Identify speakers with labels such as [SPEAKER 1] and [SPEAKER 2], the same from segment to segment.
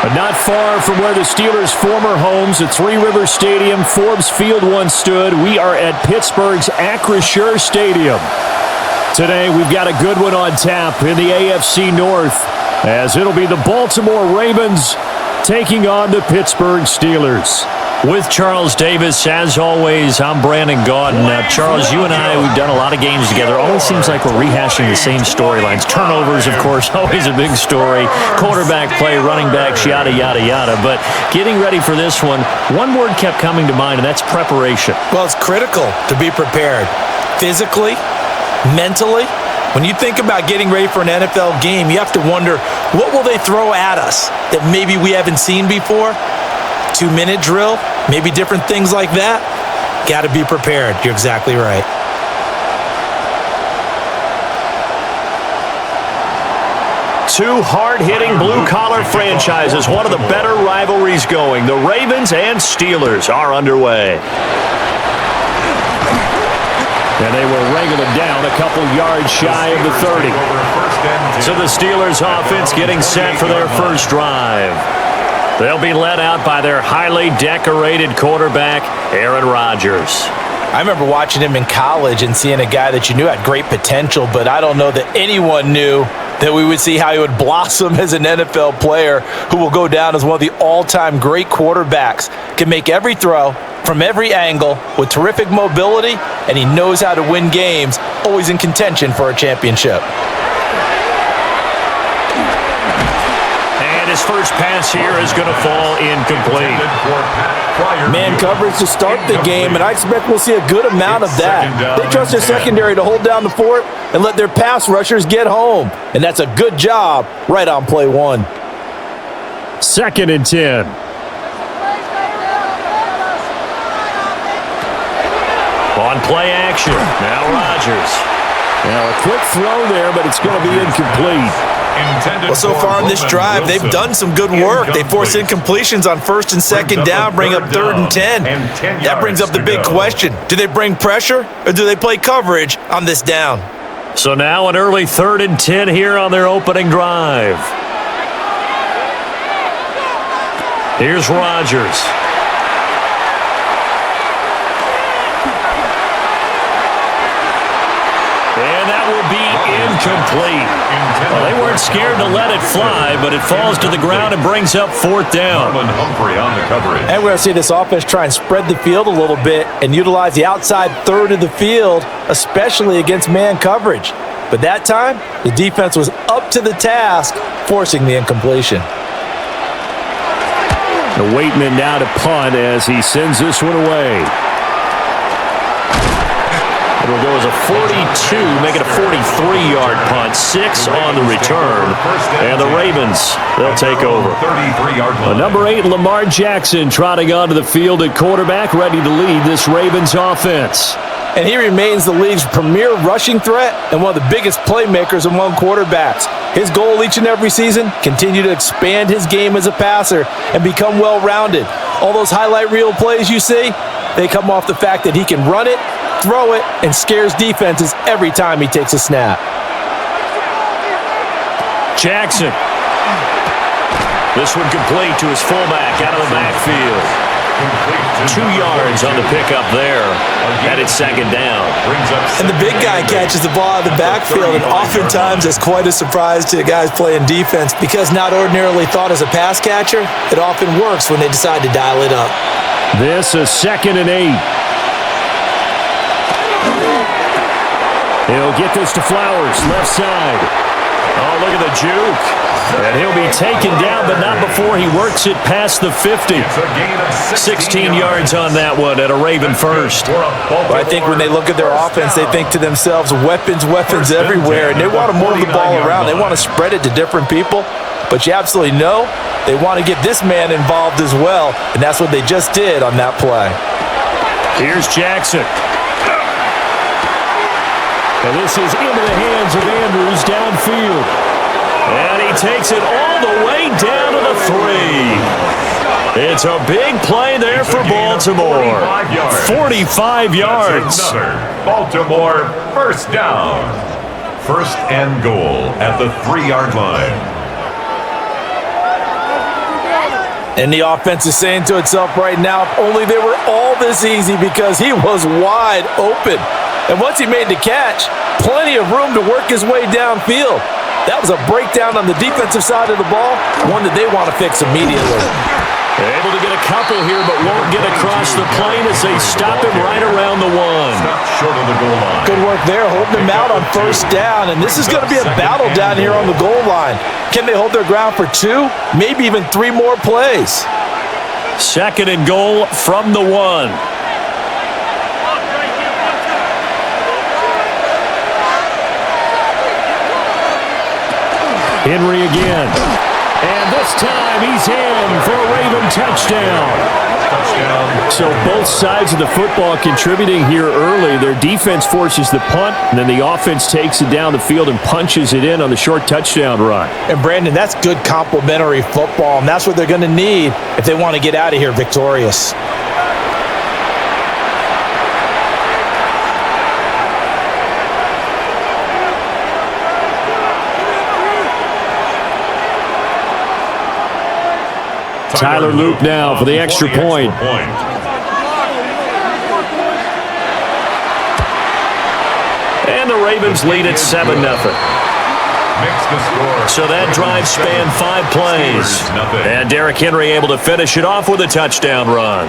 [SPEAKER 1] But not far from where the Steelers' former homes at Three Rivers Stadium, Forbes Field once stood, we are at Pittsburgh's Acrisure Stadium. Today, we've got a good one on tap in the AFC North, as it'll be the Baltimore Ravens taking on the Pittsburgh Steelers. With Charles Davis, as always, I'm Brandon Gaudin. Charles, you and I, we've done a lot of games together. Always seems like we're rehashing the same storylines. Turnovers, of course, always a big story. Quarterback play, running backs, yada, yada, yada. But getting ready for this one word kept coming to mind, and that's preparation.
[SPEAKER 2] Well, it's critical to be prepared physically, mentally. When you think about getting ready for an NFL game, you have to wonder, what will they throw at us that maybe we haven't seen before? 2-minute drill, maybe different things like that. Got to be prepared. You're exactly right.
[SPEAKER 1] Two hard-hitting blue-collar franchises, one of the better rivalries going. The Ravens and Steelers are underway. And they will wrangle it down a couple yards shy of the 30. So the Steelers offense getting set for their first drive. They'll be led out by their highly decorated quarterback, Aaron Rodgers.
[SPEAKER 2] I remember watching him in college and seeing a guy that you knew had great potential, but I don't know that anyone knew that we would see how he would blossom as an NFL player who will go down as one of the all-time great quarterbacks. Can make every throw from every angle with terrific mobility, and he knows how to win games, always in contention for a championship.
[SPEAKER 1] His first pass here is going to fall incomplete.
[SPEAKER 2] Man coverage to start the game, and I expect we'll see a good amount of that. They trust their secondary to hold down the fort and let their pass rushers get home, and that's a good job right on play one.
[SPEAKER 1] 2nd and 10. On play action, now Rodgers. Now a quick throw there, but it's going to be incomplete.
[SPEAKER 2] Well, so far in this drive, they've done some good work. They force incompletions on 1st and 2nd down, bring up 3rd and 10. That brings up the big question. Do they bring pressure, or do they play coverage on this down?
[SPEAKER 1] So now an early 3rd and 10 here on their opening drive. Here's Rodgers. And that will be incomplete. Well, they weren't scared to let it fly, but it falls to the ground and brings up 4th down.
[SPEAKER 2] And we're going to see this offense try and spread the field a little bit and utilize the outside 3rd of the field, especially against man coverage. But that time, the defense was up to the task, forcing the incompletion.
[SPEAKER 1] The Waitman now to punt as he sends this one away. It'll go as a 42, make it a 43-yard punt, 6 on the return, and the Ravens, they'll take over. Number 8, Lamar Jackson, trotting onto the field at quarterback, ready to lead this Ravens offense.
[SPEAKER 2] And he remains the league's premier rushing threat and one of the biggest playmakers among quarterbacks. His goal each and every season, continue to expand his game as a passer and become well-rounded. All those highlight reel plays you see, they come off the fact that he can run it, throw it, and scares defenses every time he takes a snap.
[SPEAKER 1] Jackson. This one complete to his fullback out of the backfield. 2 yards on the pickup there. And it's 2nd down.
[SPEAKER 2] And the big guy catches the ball out of the backfield, and oftentimes it's quite a surprise to guys playing defense because not ordinarily thought as a pass catcher, it often works when they decide to dial it up.
[SPEAKER 1] This is 2nd and 8. He'll get this to Flowers, left side. Oh, look at the juke. And he'll be taken down, but not before he works it past the 50. 16 yards on that one at a Raven first.
[SPEAKER 2] Well, I think when they look at their offense, they think to themselves, weapons everywhere, and they want to move the ball around. They want to spread it to different people, but you absolutely know they want to get this man involved as well, and that's what they just did on that play.
[SPEAKER 1] Here's Jackson. And this is into the hands of Andrews downfield. And he takes it all the way down to the 3. It's a big play there for Baltimore. 45 yards.
[SPEAKER 3] Baltimore first down. 1st and goal at the 3-yard line.
[SPEAKER 2] And the offense is saying to itself right now, if only they were all this easy, because he was wide open. And once he made the catch, plenty of room to work his way downfield. That was a breakdown on the defensive side of the ball, one that they want to fix immediately.
[SPEAKER 1] They're able to get a couple here, but won't get across the plane as they stop him right around the one.
[SPEAKER 3] Stop short of the goal line.
[SPEAKER 2] Good work there, holding him out on first down. And this is going to be a battle down here on the goal line. Can they hold their ground for 2, maybe even 3 more plays?
[SPEAKER 1] Second and goal from the 1. Henry again. And this time he's in for a Raven touchdown. So both sides of the football contributing here early. Their defense forces the punt, and then the offense takes it down the field and punches it in on the short touchdown run.
[SPEAKER 2] And, Brandon, that's good complementary football, and that's what they're going to need if they want to get out of here victorious.
[SPEAKER 1] Tyler Loop now for the extra point. And the Ravens lead at 7-0. So that drive spanned 5 plays. And Derrick Henry able to finish it off with a touchdown run.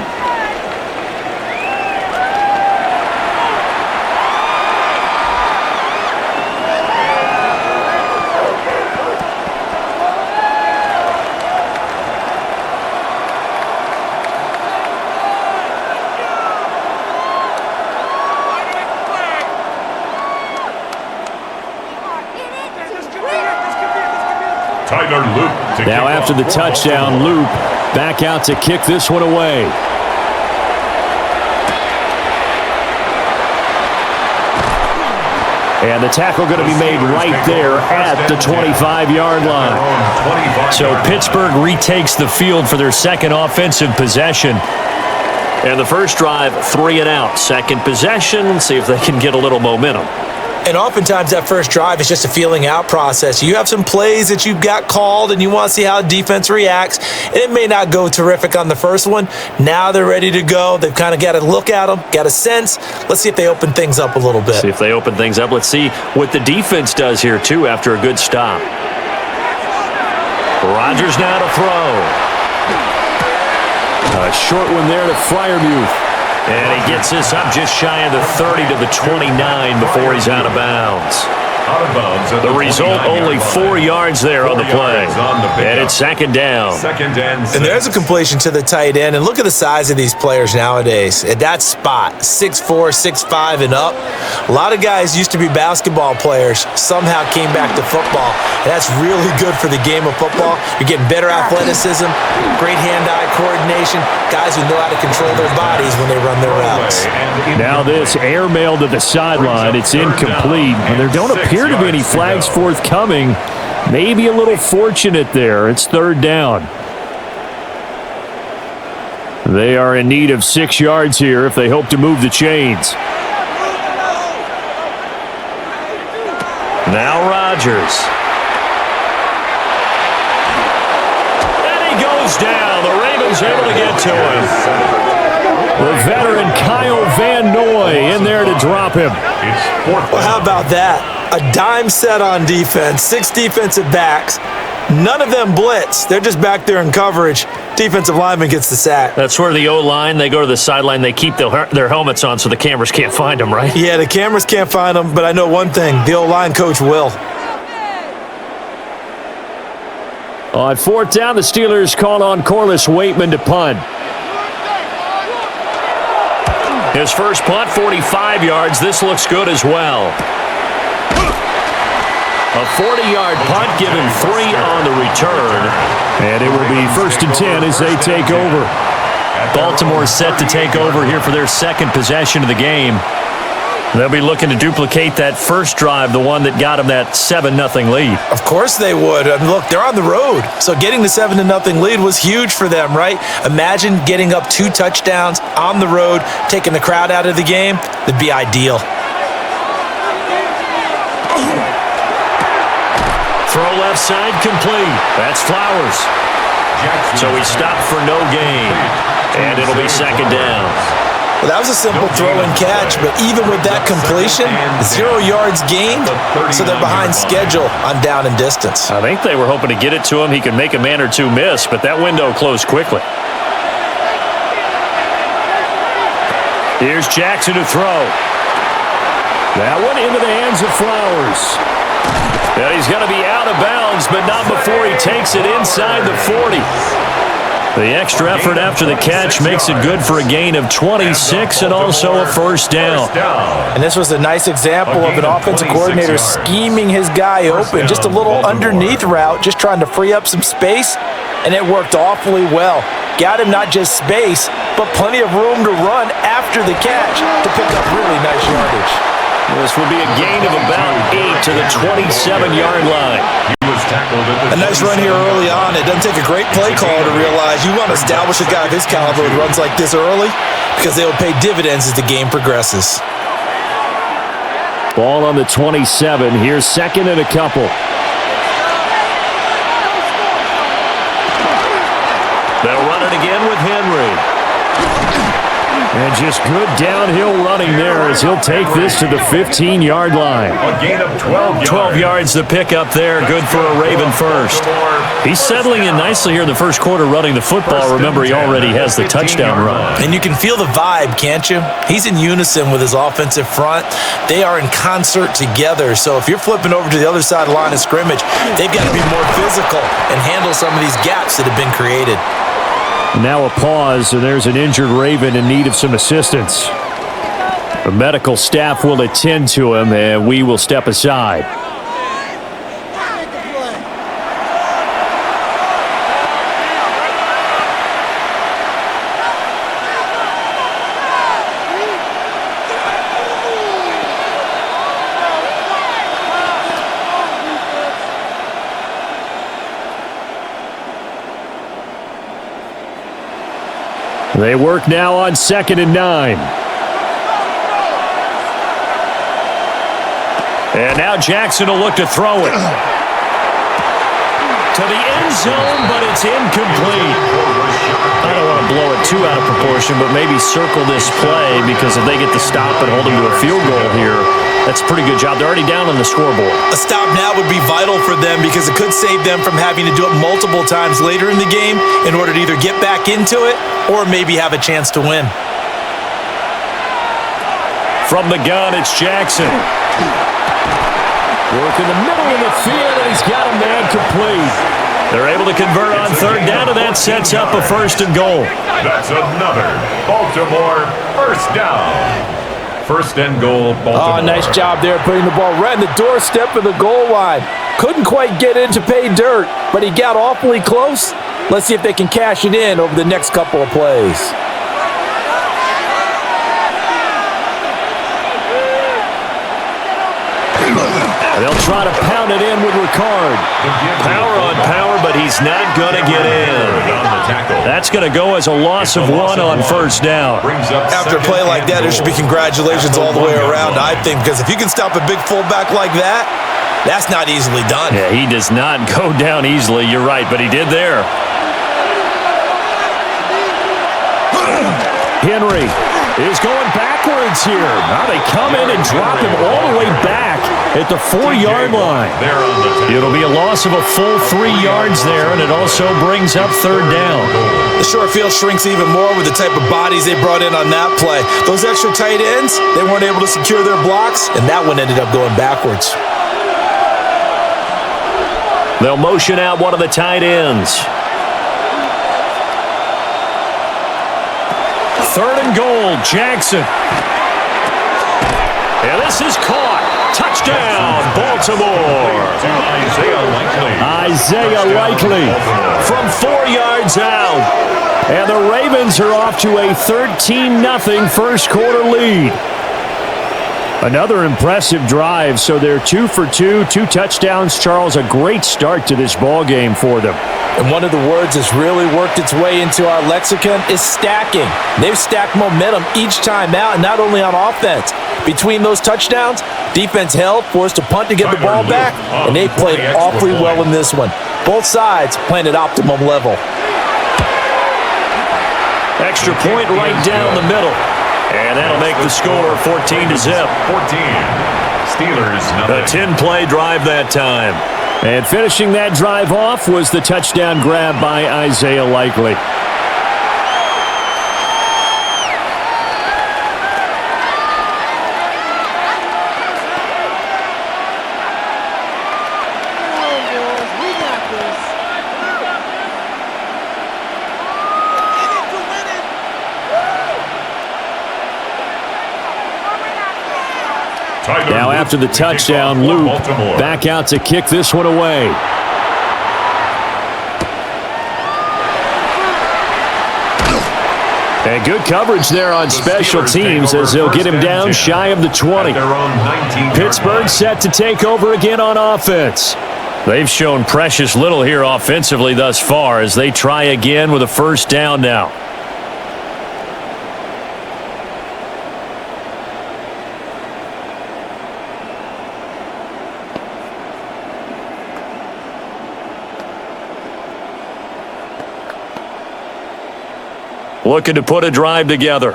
[SPEAKER 1] Now after the touchdown, Loop back out to kick this one away. And the tackle going to be made right there at the 25-yard line. So Pittsburgh retakes the field for their second offensive possession. And the first drive, 3 and out. Second possession, see if they can get a little momentum.
[SPEAKER 2] And oftentimes that first drive is just a feeling out process. You have some plays that you've got called and you want to see how defense reacts. And it may not go terrific on the first one. Now they're ready to go. They've kind of got to look at them, got a sense. Let's see if they open things up a little bit.
[SPEAKER 1] See if they open things up. Let's see what the defense does here, too, after a good stop. Rodgers now to throw. A short one there to Freiermuth. And he gets this up just shy of the 30 to the 29 before he's out of bounds. The result, only 4 yards there on the play. And it's second down.
[SPEAKER 2] And there's a completion to the tight end. And look at the size of these players nowadays. At that spot, 6'4", 6'5", and up. A lot of guys used to be basketball players, somehow came back to football. And that's really good for the game of football. You're getting better athleticism, great hand-eye coordination, guys who know how to control their bodies when they run their routes.
[SPEAKER 1] Now this air mail to the sideline. It's incomplete. And there don't appear to be any flags forthcoming. Maybe a little fortunate there. It's third down. They are in need of 6 yards here if they hope to move the chains. Now Rodgers. And he goes down. The Ravens able to get to him. The veteran Kyle Van Noy in there to drop him.
[SPEAKER 2] Well, how about that? A dime set on defense, 6 defensive backs. None of them blitz. They're just back there in coverage. Defensive lineman gets the sack.
[SPEAKER 1] That's where the O-line, they go to the sideline, they keep their helmets on so the cameras can't find them, right?
[SPEAKER 2] Yeah, the cameras can't find them, but I know one thing. The O-line coach will.
[SPEAKER 1] On fourth down, the Steelers call on Corliss Waitman to punt. His first punt, 45 yards. This looks good as well. A 40-yard punt, given 3 on the return. And it will be 1st and 10 as they take over. Baltimore set to take over here for their second possession of the game. They'll be looking to duplicate that first drive, the one that got them that 7-0 lead.
[SPEAKER 2] Of course they would. I mean, look, they're on the road. So getting the 7-0 lead was huge for them, right? Imagine getting up 2 touchdowns on the road, taking the crowd out of the game. That'd be ideal.
[SPEAKER 1] Throw left side complete. That's Flowers. So he stopped for no gain, and it'll be second down.
[SPEAKER 2] Well, that was a simple throw and catch, but even with that completion, 0 yards gained, so they're behind schedule on down and distance.
[SPEAKER 1] I think they were hoping to get it to him. He could make a man or two miss, but that window closed quickly. Here's Jackson to throw. That one into the hands of Flowers. And he's going to be out of bounds, but not before he takes it inside the 40. The extra effort after the catch makes it good for a gain of 26 and also a first down.
[SPEAKER 2] And this was a nice example of an offensive coordinator scheming his guy open. Just a little underneath route, just trying to free up some space, and it worked awfully well. Got him not just space, but plenty of room to run after the catch to pick up really nice yardage.
[SPEAKER 1] This will be a gain of about 8 to the 27-yard line.
[SPEAKER 2] A nice run here early on. It doesn't take a great play caller to realize you want to establish a guy of his caliber with runs like this early because they will pay dividends as the game progresses.
[SPEAKER 1] Ball on the 27. Here's second and a couple. They'll run it again with Henry. And just good downhill running there as he'll take this to the 15-yard line.
[SPEAKER 3] A gain of 12 yards.
[SPEAKER 1] 12 yards to pick up there. Good for a Raven first. He's settling in nicely here in the first quarter running the football. Remember, he already has the touchdown run.
[SPEAKER 2] And you can feel the vibe, can't you? He's in unison with his offensive front. They are in concert together. So if you're flipping over to the other side of the line of scrimmage, they've got to be more physical and handle some of these gaps that have been created.
[SPEAKER 1] Now a pause, and there's an injured Raven in need of some assistance. The medical staff will attend to him, and we will step aside. They work now on 2nd and 9. And now Jackson will look to throw it. To the end zone, but it's incomplete. I don't want to blow it too out of proportion, but maybe circle this play because if they get the stop and hold them to a field goal here, that's a pretty good job. They're already down on the scoreboard.
[SPEAKER 2] A stop now would be vital for them because it could save them from having to do it multiple times later in the game in order to either get back into it or maybe have a chance to win.
[SPEAKER 1] From the gun, it's Jackson. Work in the middle of the field, and he's got a man complete. They're able to convert on 3rd down, and that sets up a 1st and goal.
[SPEAKER 3] That's another Baltimore first down. 1st and goal, Baltimore.
[SPEAKER 2] Oh, nice job there putting the ball right in the doorstep of the goal line. Couldn't quite get in to pay dirt, but he got awfully close. Let's see if they can cash it in over the next couple of plays.
[SPEAKER 1] They'll try to pound it in with Ricard. Power on power, but he's not going to get in. That's going to go as a loss of 1 on 1st down.
[SPEAKER 2] After a play like that, there should be congratulations all the way around, I think, because if you can stop a big fullback like that, that's not easily done.
[SPEAKER 1] Yeah, he does not go down easily. You're right, but he did there. Henry is going backwards here. Now they come in and drop him all the way back at the 4-yard line. It'll be a loss of a full 3 yards there, and it also brings up 3rd down.
[SPEAKER 2] The short field shrinks even more with the type of bodies they brought in on that play. Those extra tight ends, they weren't able to secure their blocks, and that one ended up going backwards.
[SPEAKER 1] They'll motion out one of the tight ends. 3rd and goal, Jackson. And this is caught. Touchdown, Baltimore. Isaiah Likely from 4 yards out. And the Ravens are off to a 13-0 first quarter lead. Another impressive drive, so they're 2 for 2, 2 touchdowns. Charles, a great start to this ball game for them.
[SPEAKER 2] And one of the words that's really worked its way into our lexicon is stacking. They've stacked momentum each time out, and not only on offense. Between those touchdowns, defense held, forced a punt to get the ball back, and they played awfully well in this one. Both sides playing at optimum level.
[SPEAKER 1] Extra point right down the middle. And that'll make the score 14-0.
[SPEAKER 3] 14. Steelers nothing.
[SPEAKER 1] A 10-play drive that time. And finishing that drive off was the touchdown grab by Isaiah Likely. Now after the touchdown, Luke back out to kick this one away. And good coverage there on special teams as they'll get him down shy of the 20. Pittsburgh set to take over again on offense. They've shown precious little here offensively thus far as they try again with a first down now. Looking to put a drive together.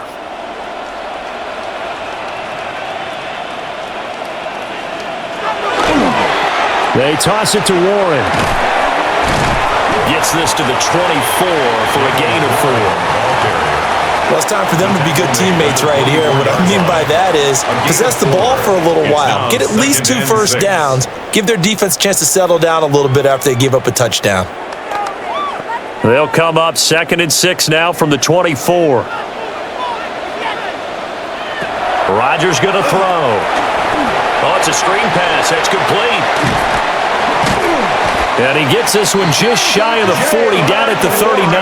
[SPEAKER 1] They toss it to Warren. Gets this to the 24 for a gain of 4.
[SPEAKER 2] Well, it's time for them to be good teammates right here. What I mean by that is possess the ball for a little while. Get at least 2 first downs. Give their defense a chance to settle down a little bit after they give up a touchdown.
[SPEAKER 1] They'll come up 2nd and 6 now from the 24. Rodgers going to throw. Oh, it's a screen pass. That's complete. And he gets this one just shy of the 40, down at the 39.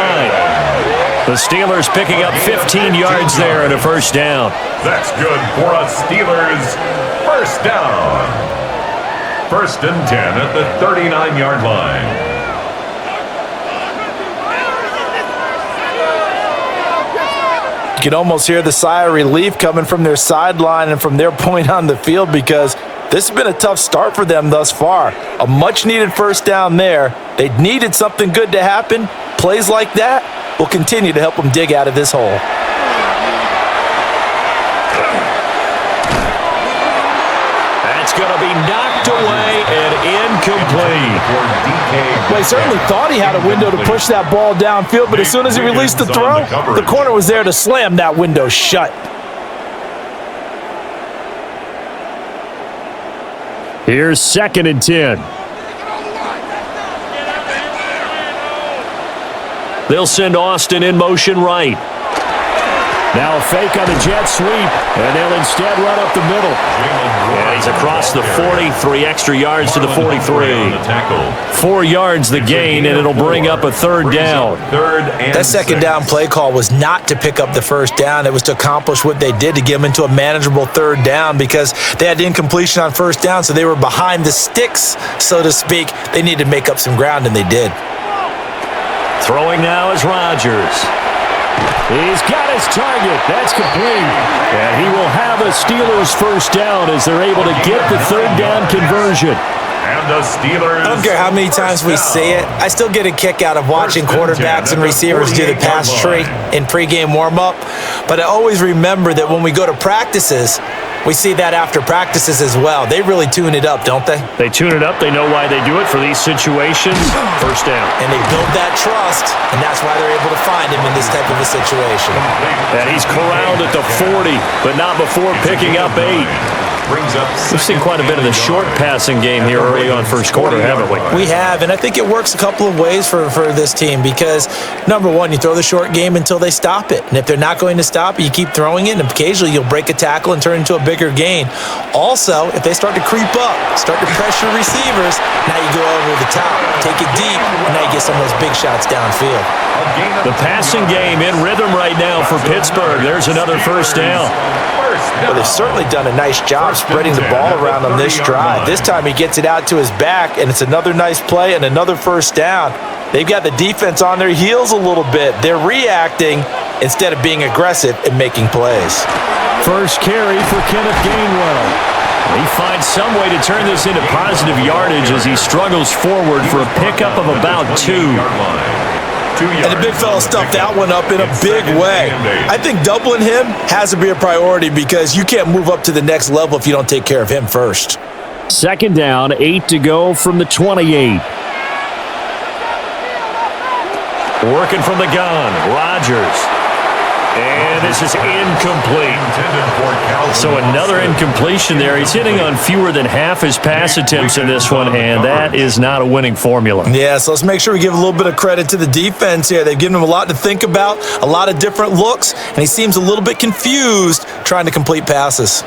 [SPEAKER 1] The Steelers picking up 15 yards there and a first down.
[SPEAKER 3] That's good for a Steelers first down. 1st and 10 at the 39-yard line.
[SPEAKER 2] You can almost hear the sigh of relief coming from their sideline and from their point on the field because this has been a tough start for them thus far. A much-needed first down there. They needed something good to happen. Plays like that will continue to help them dig out of this hole.
[SPEAKER 1] That's going to be knocked away and incomplete.
[SPEAKER 2] Well, he certainly thought he had a window to push that ball downfield, but as soon as he released the throw, the corner was there to slam that window shut.
[SPEAKER 1] Here's 2nd and 10. They'll send Austin in motion right. Now a fake on the jet sweep, and they'll instead run up the middle. And he's across the 40, 3 extra yards to the 43. 4 yards the gain, and it'll bring up a 3rd down.
[SPEAKER 2] That 2nd down play call was not to pick up the first down. It was to accomplish what they did to get them into a manageable 3rd down because they had incompletion on first down, so they were behind the sticks, so to speak. They needed to make up some ground, and they did.
[SPEAKER 1] Throwing now is Rodgers. He's got his target. That's complete. And he will have a Steelers first down as they're able to get the 3rd down conversion.
[SPEAKER 3] And the Steelers.
[SPEAKER 2] I don't care how many times we see it. I still get a kick out of watching quarterbacks and receivers do the pass tree in pregame warm-up. But I always remember that when we go to practices, we see that after practices as well. They really tune it up, don't they?
[SPEAKER 1] They tune it up. They know why they do it for these situations. First down.
[SPEAKER 2] And they build that trust, and that's why they're able to find him in this type of a situation.
[SPEAKER 1] And he's corralled at the 40, but not before picking up 8. We've seen quite a bit of the short passing game here early on first quarter, haven't we?
[SPEAKER 2] We have, and I think it works a couple of ways for this team because, number one, you throw the short game until they stop it. And if they're not going to stop it, you keep throwing it, and occasionally you'll break a tackle and turn into a bigger gain. Also, if they start to creep up, start to pressure receivers, now you go over the top, take it deep, and now you get some of those big shots downfield.
[SPEAKER 1] The passing game in rhythm right now for Pittsburgh. There's another first down.
[SPEAKER 2] Well, they've certainly done a nice job spreading the ball around on this drive. This time he gets it out to his back, and it's another nice play and another first down. They've got the defense on their heels a little bit. They're reacting instead of being aggressive and making plays.
[SPEAKER 1] First carry for Kenneth Gainwell. He finds some way to turn this into positive yardage as he struggles forward for a pickup of about 2.
[SPEAKER 2] And the big fella stuffed that one up in a big way. I think doubling him has to be a priority because you can't move up to the next level if you don't take care of him first.
[SPEAKER 1] Second down, 8 to go from the 28. Working from the gun, Rodgers. And this is incomplete. So another incompletion there. He's hitting on fewer than half his pass attempts in this one, and that is not a winning formula.
[SPEAKER 2] Yeah, so let's make sure we give a little bit of credit to the defense here. They've given him a lot to think about, a lot of different looks, and he seems a little bit confused trying to complete passes.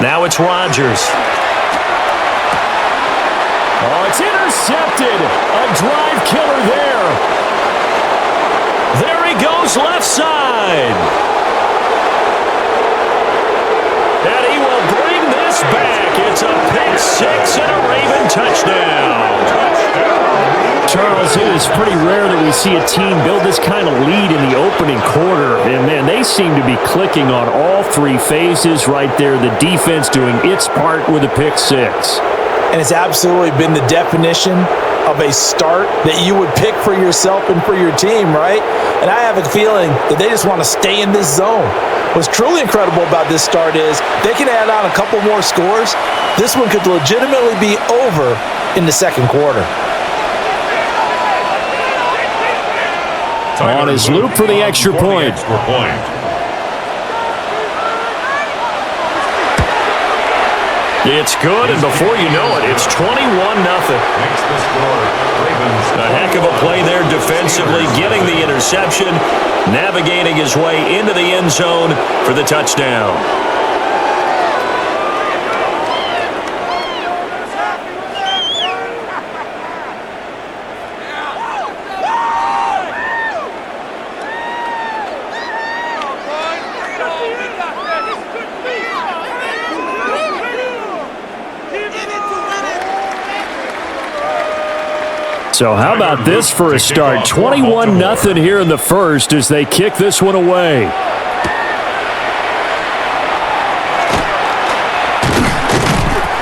[SPEAKER 1] Now it's Rodgers. Oh, it's intercepted. A drive killer there. There he goes, left side. And he will bring this back. It's a pick six and a Raven touchdown. Charles, it is pretty rare that we see a team build this kind of lead in the opening quarter. And, man, they seem to be clicking on all three phases right there. The defense doing its part with a pick six.
[SPEAKER 2] And it's absolutely been the definition of a start that you would pick for yourself and for your team, right? And I have a feeling that they just want to stay in this zone. What's truly incredible about this start is they can add on a couple more scores. This one could legitimately be over in the second quarter.
[SPEAKER 1] On his loop for the extra point. It's good, and before you know it, it's 21-0. A heck of a play there defensively, getting the interception, navigating his way into the end zone for the touchdown. So how about this for a start? 21-0 here in the first as they kick this one away.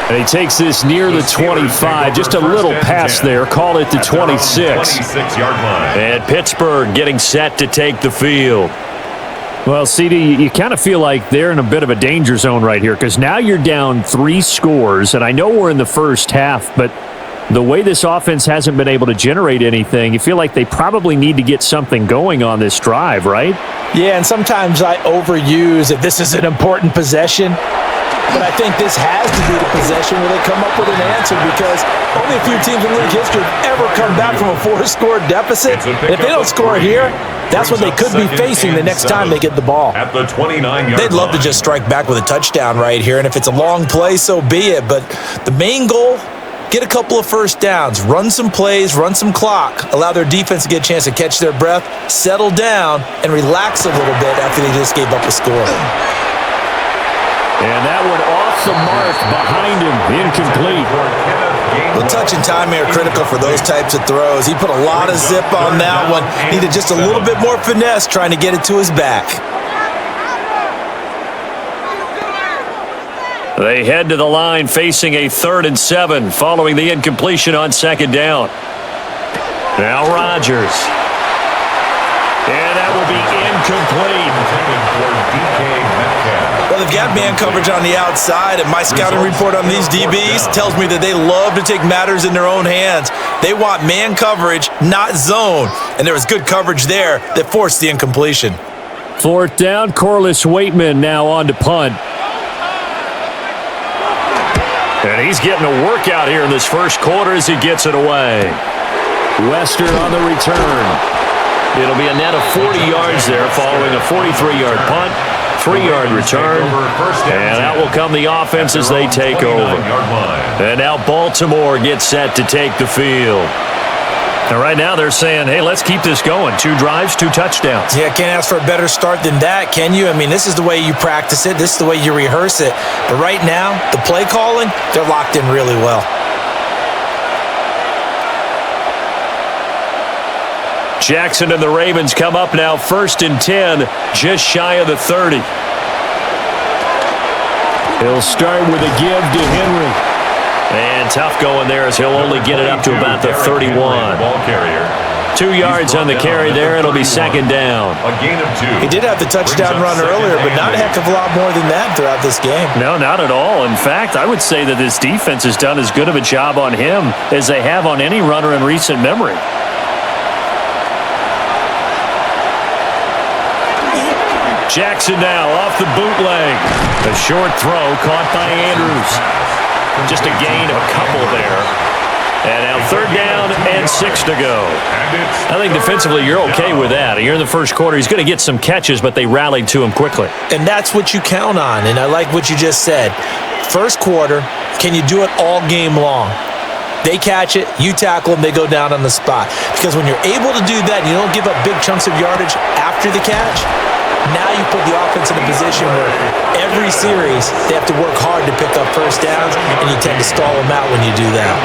[SPEAKER 1] And he takes this near the 25. Just a little pass there. Call it the 26. And Pittsburgh getting set to take the field. Well, CD, you kind of feel like they're in a bit of a danger zone right here because now you're down 3 scores. And I know we're in the first half, but the way this offense hasn't been able to generate anything, you feel like they probably need to get something going on this drive, right?
[SPEAKER 2] Yeah, and sometimes I overuse if this is an important possession. But I think this has to be the possession where they come up with an answer because only a few teams in league history have ever come back from a 4-score deficit. And if they don't score here, that's what they could be facing the next time they get the ball.
[SPEAKER 3] At the 29-yard
[SPEAKER 2] They'd love to just strike back with a touchdown right here. And if it's a long play, so be it. But the main goal, get a couple of first downs, run some plays, run some clock, allow their defense to get a chance to catch their breath, settle down, and relax a little bit after they just gave up a score.
[SPEAKER 1] And that one off the mark behind him, incomplete.
[SPEAKER 2] The touch and time are critical for those types of throws. He put a lot of zip on that one. Needed just a little bit more finesse trying to get it to his back.
[SPEAKER 1] They head to the line facing a 3rd and 7 following the incompletion on second down. Now Rodgers. And that will be incomplete.
[SPEAKER 2] Well, they've got man coverage on the outside, and my scouting report on these DBs tells me that they love to take matters in their own hands. They want man coverage, not zone, and there was good coverage there that forced the incompletion.
[SPEAKER 1] 4th down, Corliss Waitman now on to punt. And he's getting a workout here in this first quarter as he gets it away. Western on the return. It'll be a net of 40 yards there following a 43-yard punt, 3-yard return, and that will come the offense as they take over. And now Baltimore gets set to take the field. And right now they're saying, hey, let's keep this going. 2 drives, 2 touchdowns.
[SPEAKER 2] Yeah, can't ask for a better start than that, can you? I mean, this is the way you practice it. This is the way you rehearse it. But right now, the play calling, they're locked in really well.
[SPEAKER 1] Jackson and the Ravens come up now 1st and 10, just shy of the 30. He'll start with a give to Henry. And tough going there as he'll only get it up to about the 31.
[SPEAKER 3] Ball carrier.
[SPEAKER 1] 2 yards on the carry there. It'll be second down.
[SPEAKER 3] A gain of 2.
[SPEAKER 2] He did have the touchdown run earlier, but not a heck of a lot more than that throughout this game.
[SPEAKER 1] No, not at all. In fact, I would say that this defense has done as good of a job on him as they have on any runner in recent memory. Jackson now off the bootleg. A short throw caught by Andrews. Just a gain of a couple there. And now third down and 6 to go. I think defensively you're okay with that. Here in the first quarter, he's going to get some catches, but they rallied to him quickly.
[SPEAKER 2] And that's what you count on, and I like what you just said. First quarter, can you do it all game long? They catch it, you tackle them, they go down on the spot. Because when you're able to do that, you don't give up big chunks of yardage after the catch. Now you put the offense in a position where every series they have to work hard to pick up first downs, and you tend to stall them out when you do that.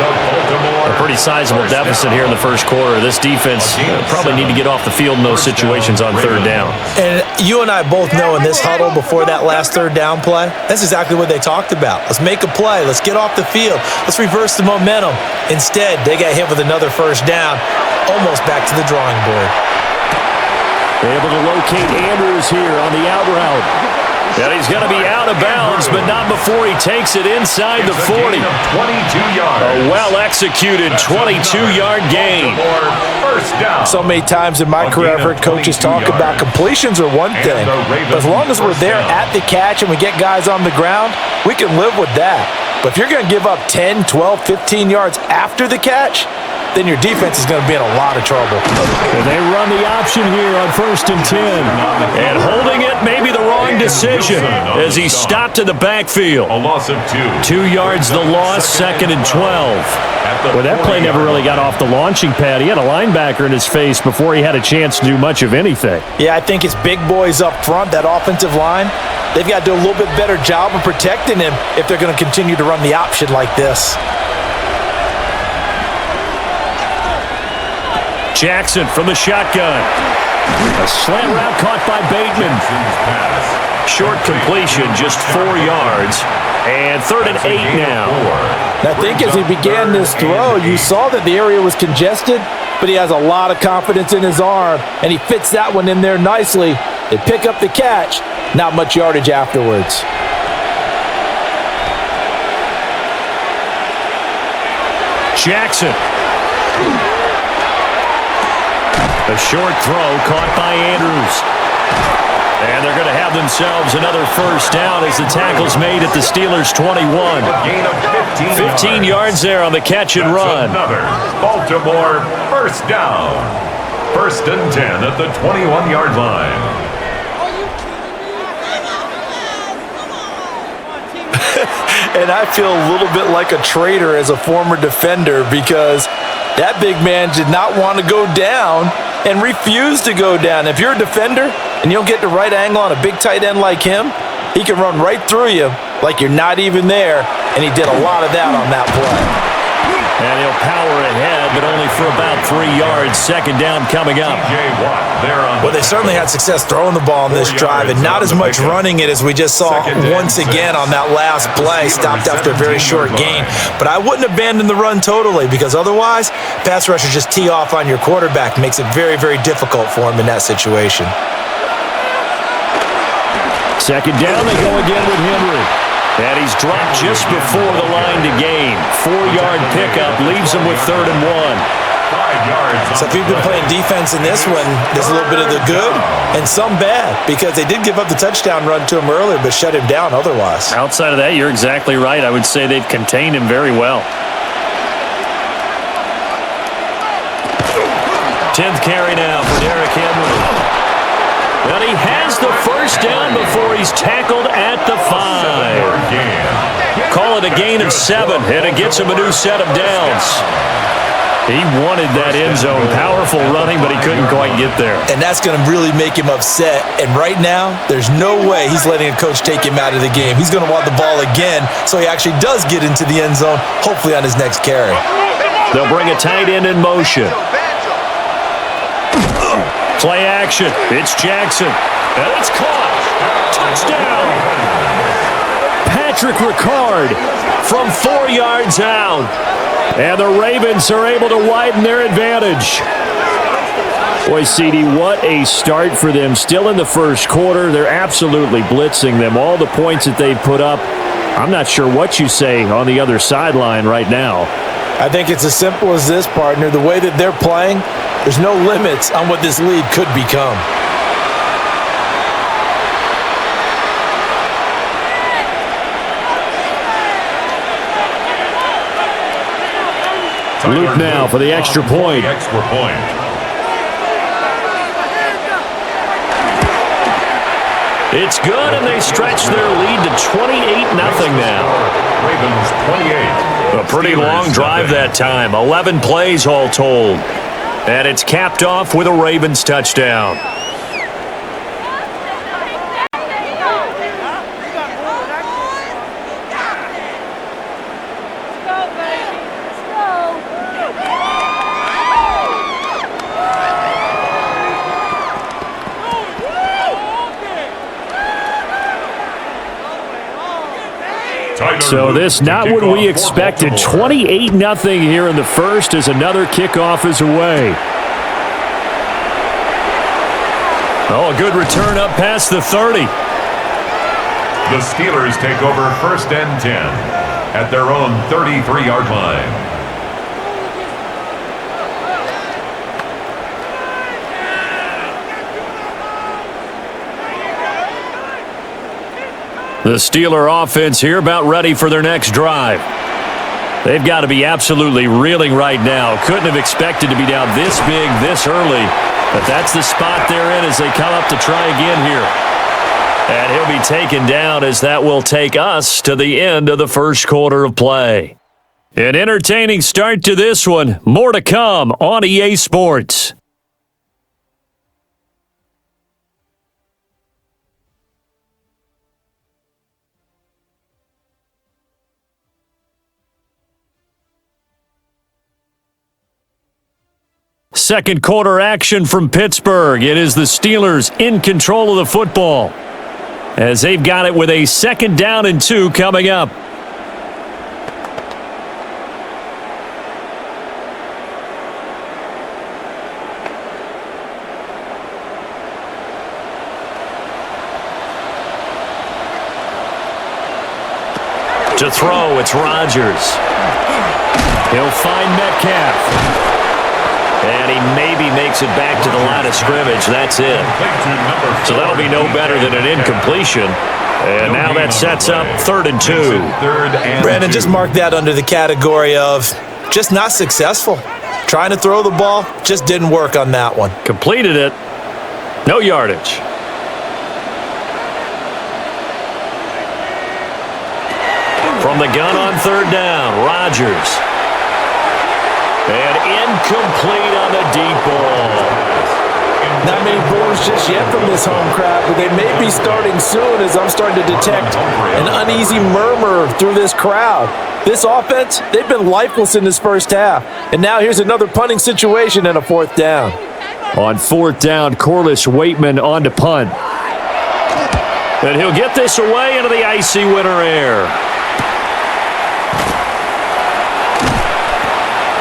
[SPEAKER 1] A pretty sizable deficit here in the first quarter. This defense probably need to get off the field in those situations on third down.
[SPEAKER 2] And you and I both know in this huddle before that last third down play, that's exactly what they talked about. Let's make a play. Let's get off the field. Let's reverse the momentum. Instead, they got hit with another first down, almost back to the drawing board.
[SPEAKER 1] Able to locate Andrews here on the out route. And he's going to be out of bounds, but not before he takes it inside the 40.
[SPEAKER 3] 22 yards.
[SPEAKER 1] A well-executed 22-yard gain.
[SPEAKER 3] First down.
[SPEAKER 2] So many times in my career, I've heard coaches talk about completions are one thing. But as long as we're there at the catch and we get guys on the ground, we can live with that. But if you're going to give up 10, 12, 15 yards after the catch, then your defense is going to be in a lot of trouble.
[SPEAKER 1] And they run the option here on 1st and 10. And holding it may be the wrong decision as he stopped in the backfield.
[SPEAKER 3] A loss of 2.
[SPEAKER 1] 2 yards the loss, 2nd and 12. Well, that play never really got off the launching pad. He had a linebacker in his face before he had a chance to do much of anything.
[SPEAKER 2] Yeah, I think it's big boys up front, that offensive line. They've got to do a little bit better job of protecting him if they're going to continue to run the option like this.
[SPEAKER 1] Jackson from the shotgun. A slant route caught by Bateman. Short completion, just 4 yards. And 3rd and 8 now.
[SPEAKER 2] I think as he began this throw, you saw that the area was congested, but he has a lot of confidence in his arm, and he fits that one in there nicely. They pick up the catch, not much yardage afterwards.
[SPEAKER 1] Jackson. A short throw caught by Andrews. And they're going to have themselves another first down as the tackle's made at the Steelers' 21.
[SPEAKER 3] Gain of
[SPEAKER 1] 15 yards there on the catch and run.
[SPEAKER 3] Another Baltimore first down. 1st and 10 at the 21-yard line.
[SPEAKER 2] And I feel a little bit like a traitor as a former defender because that big man did not want to go down and refused to go down. If you're a defender and you don't get the right angle on a big tight end like him, he can run right through you like you're not even there, and he did a lot of that on that play.
[SPEAKER 1] And he'll power ahead, but only for about 3 yards. 2nd down coming up.
[SPEAKER 2] Well, they certainly had success throwing the ball on this drive, and not as much running it as we just saw once again on that last play. Stopped after a very short gain. But I wouldn't abandon the run totally, because otherwise, pass rushers just tee off on your quarterback. Makes it very, very difficult for him in that situation.
[SPEAKER 1] 2nd down, they go again with Henry. And he's dropped just before the line to gain. 4-yard pickup leaves him with 3rd and 1.
[SPEAKER 3] 5 yards.
[SPEAKER 2] So if you've been playing defense in this one, there's a little bit of the good and some bad, because they did give up the touchdown run to him earlier, but shut him down otherwise.
[SPEAKER 1] Outside of that, you're exactly right. I would say they've contained him very well. 10th carry now for Derrick Henry. And he has the first down before he's tackled at the 5. Call it a gain of 7, and it gets him a new set of downs. He wanted that end zone. Powerful running, but he couldn't quite get there.
[SPEAKER 2] And that's going to really make him upset. And right now, there's no way he's letting a coach take him out of the game. He's going to want the ball again, so he actually does get into the end zone, hopefully on his next carry.
[SPEAKER 1] They'll bring a tight end in motion. Play action. It's Jackson. And it's caught. Touchdown. Patrick Ricard from 4 yards out. And the Ravens are able to widen their advantage. Boy, CD, what a start for them. Still in the first quarter. They're absolutely blitzing them. All the points that they've put up, I'm not sure what you say on the other sideline right now.
[SPEAKER 2] I think it's as simple as this, partner. The way that they're playing, there's no limits on what this lead could become.
[SPEAKER 1] Luke now for the extra point. It's good, and they stretch their lead to 28-0 now.
[SPEAKER 3] Ravens 28.
[SPEAKER 1] A pretty long drive that time. 11 plays all told. And it's capped off with a Ravens touchdown. So this not what we expected. 28-0 here in the first as another kickoff is away. Oh, a good return up past the 30.
[SPEAKER 3] The Steelers take over 1st and 10 at their own 33-yard line.
[SPEAKER 1] The Steeler offense here about ready for their next drive. They've got to be absolutely reeling right now. Couldn't have expected to be down this big this early, but that's the spot they're in as they come up to try again here. And he'll be taken down as that will take us to the end of the first quarter of play. An entertaining start to this one. More to come on EA Sports. Second quarter action from Pittsburgh. It is the Steelers in control of the football as they've got it with a 2nd down and 2 coming up. To throw, it's Rodgers. He'll find Metcalf. And he maybe makes it back to the line of scrimmage. That's it. So that'll be no better than an incompletion. And now that sets up 3rd and 2.
[SPEAKER 2] Brandon, just mark that under the category of just not successful. Trying to throw the ball, just didn't work on that one.
[SPEAKER 1] Completed it. No yardage. From the gun on 3rd down, Rodgers. And incomplete on the deep ball.
[SPEAKER 2] Not many balls just yet from this home crowd, but they may be starting soon as I'm starting to detect an uneasy murmur through this crowd. This offense, they've been lifeless in this first half. And now here's another punting situation and a 4th down.
[SPEAKER 1] On 4th down, Corliss Waitman on to punt. And he'll get this away into the icy winter air.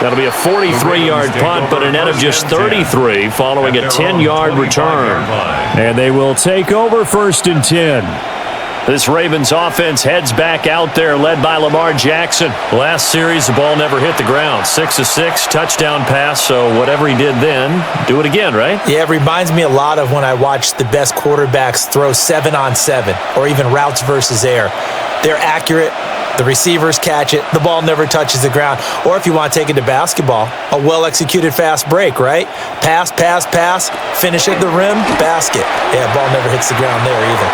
[SPEAKER 1] That'll be a 43-yard punt, but a net of just 33 following a 10-yard return. And they will take over 1st and 10. This Ravens offense heads back out there, led by Lamar Jackson. Last series, the ball never hit the ground. 6 of 6, touchdown pass, so whatever he did then, do it again, right?
[SPEAKER 2] Yeah, it reminds me a lot of when I watch the best quarterbacks throw 7-on-7 or even routes versus air. They're accurate. The receivers catch it. The ball never touches the ground. Or if you want to take it to basketball, a well-executed fast break, right? Pass, pass, pass, finish at the rim, basket. Yeah, ball never hits the ground there either.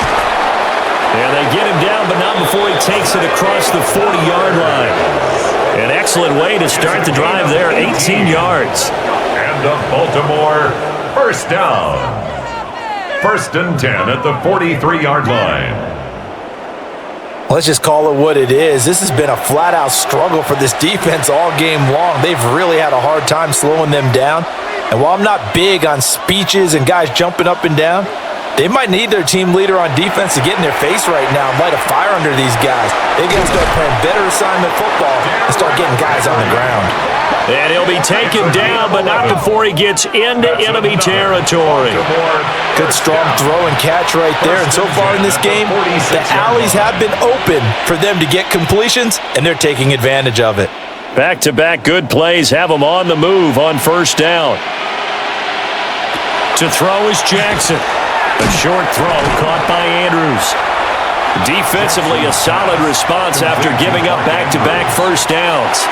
[SPEAKER 1] Yeah, they get him down, but not before he takes it across the 40-yard line. An excellent way to start the drive there, 18 yards.
[SPEAKER 3] And the Baltimore 1st down. 1st and 10 at the 43-yard line.
[SPEAKER 2] Let's just call it what it is. This has been a flat-out struggle for this defense all game long. They've really had a hard time slowing them down. And while I'm not big on speeches and guys jumping up and down, They might need their team leader on defense to get in their face right now and light a fire under these guys. They've got to start playing better assignment football and start getting guys on the ground.
[SPEAKER 1] And he'll be taken down, but not before he gets into enemy territory.
[SPEAKER 2] Good strong throw and catch right there. And so far in this game, the alleys have been open for them to get completions, and they're taking advantage of it.
[SPEAKER 1] Back-to-back good plays have them on the move on first down. To throw is Jackson. A short throw caught by Andrews. Defensively, a solid response after giving up back-to-back first downs.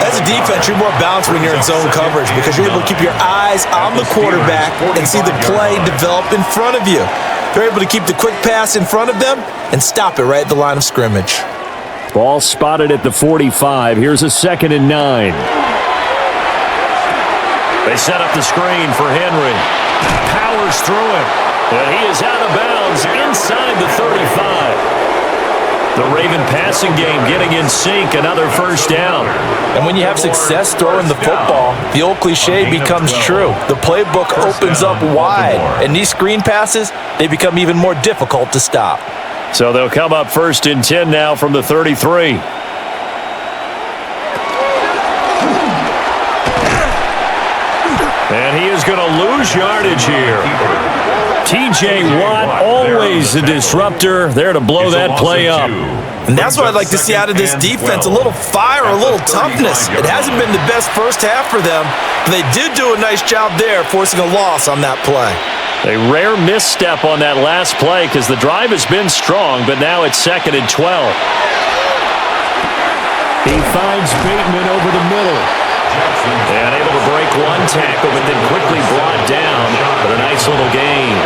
[SPEAKER 2] As a defense, you're more balanced when you're in zone coverage because you're able to keep your eyes on the quarterback and see the play develop in front of you. They're able to keep the quick pass in front of them and stop it right at the line of scrimmage.
[SPEAKER 1] Ball spotted at the 45. Here's a 2nd and 9. They set up the screen for Henry. Powers through him. And he is out of bounds inside the 35. The Raven passing game getting in sync, another first down.
[SPEAKER 2] And when you have success throwing the football, the old cliche becomes true. The playbook opens up wide, and these screen passes, they become even more difficult to stop.
[SPEAKER 1] So they'll come up 1st and 10 now from the 33. And he is going to lose yardage here. T.J. Watt, always a disruptor, there to blow that play up.
[SPEAKER 2] And that's what I'd like to see out of this defense, a little fire, a little toughness. It hasn't been the best first half for them, but they did do a nice job there, forcing a loss on that play.
[SPEAKER 1] A rare misstep on that last play because the drive has been strong, but now it's 2nd and 12. He finds Bateman over the middle. And able to break one tackle, but then quickly brought down for a nice little gain.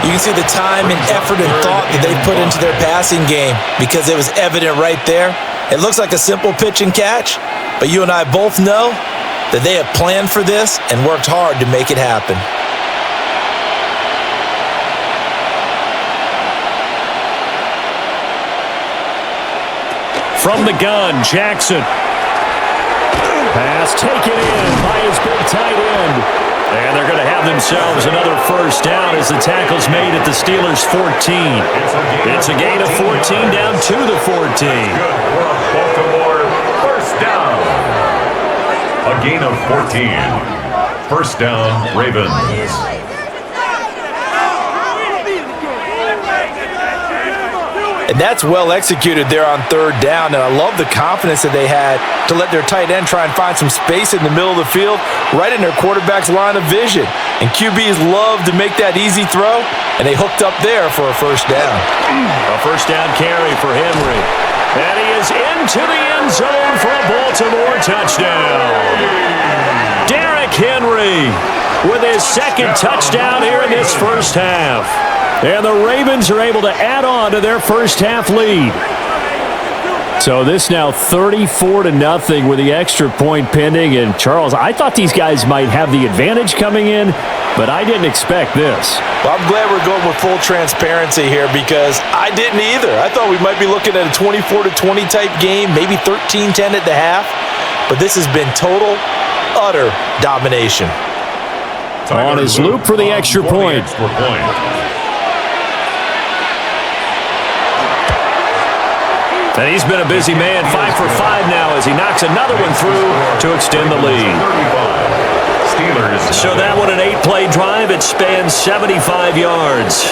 [SPEAKER 2] You can see the time and effort and thought that they put into their passing game because it was evident right there. It looks like a simple pitch and catch, but you and I both know that they have planned for this and worked hard to make it happen.
[SPEAKER 1] From the gun, Jackson. Pass taken in by his big tight end. And they're going to have themselves another first down as the tackle's made at the Steelers' 14. It's a gain of 14 down to the 14.
[SPEAKER 3] Baltimore, first down. A gain of 14. First down, Ravens.
[SPEAKER 2] And that's well executed there on 3rd down, and I love the confidence that they had to let their tight end try and find some space in the middle of the field, right in their quarterback's line of vision. And QBs love to make that easy throw, and they hooked up there for a first down.
[SPEAKER 1] A first down carry for Henry. And he is into the end zone for a Baltimore touchdown. Derrick Henry with his 2nd touchdown here in this first half. And the Ravens are able to add on to their first half lead. So this now 34-0 with the extra point pending. And Charles, I thought these guys might have the advantage coming in, but I didn't expect this.
[SPEAKER 2] Well, I'm glad we're going with full transparency here because I didn't either. I thought we might be looking at a 24-20 type game, maybe 13-10 at the half. But this has been total, utter domination.
[SPEAKER 1] On his loop for the extra point. And he's been a busy man, 5 for 5 now as he knocks another one through to extend the lead. So that one an 8-play drive. It spans 75 yards.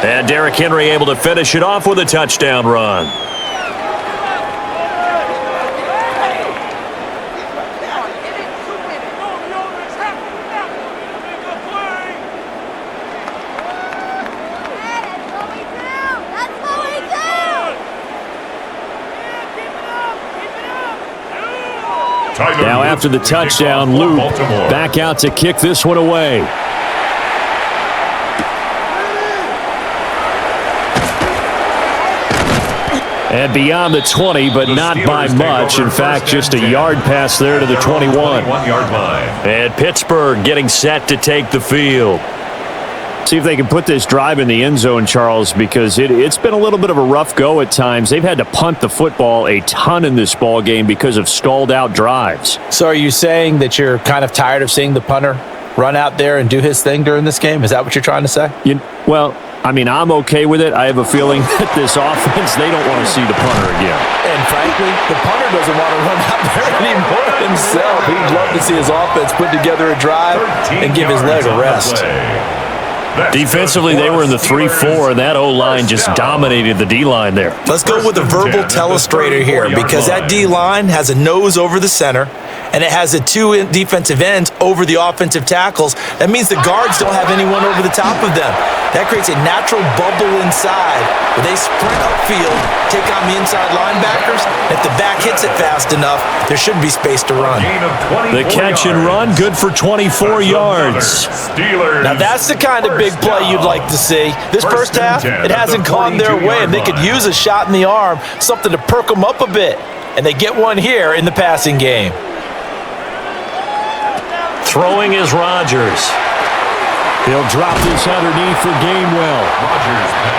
[SPEAKER 1] And Derrick Henry able to finish it off with a touchdown run. Now after the touchdown, Luke back out to kick this one away. And beyond the 20, but not by much. In fact, just a yard pass there to the 21. And Pittsburgh getting set to take the field. See if they can put this drive in the end zone, Charles, because it's been a little bit of a rough go at times. They've had to punt the football a ton in this ball game because of stalled out drives.
[SPEAKER 2] So are you saying that you're kind of tired of seeing the punter run out there and do his thing during this game? Is that what you're trying to say?
[SPEAKER 1] Well, I mean, I'm okay with it. I have a feeling that this offense, they don't want to see the punter again.
[SPEAKER 2] And frankly, the punter doesn't want to run out there anymore himself. He'd love to see his offense put together a drive and give his leg a rest.
[SPEAKER 1] Defensively, they were in the 3-4, and that O-line just dominated the D-line there.
[SPEAKER 2] Let's go with a verbal telestrator here, because that D-line has a nose over the center, and it has the two defensive ends over the offensive tackles. That means the guards don't have anyone over the top of them. That creates a natural bubble inside where they sprint upfield, take on the inside linebackers. If the back hits it fast enough, there should be space to run.
[SPEAKER 1] The catch and run, good for 24 yards.
[SPEAKER 2] Now that's the kind of big play you'd like to see. This first half, it hasn't gone their way, and they could use a shot in the arm, something to perk them up a bit. And they get one here in the passing game.
[SPEAKER 1] Throwing is Rodgers. He'll drop this underneath for Gainwell.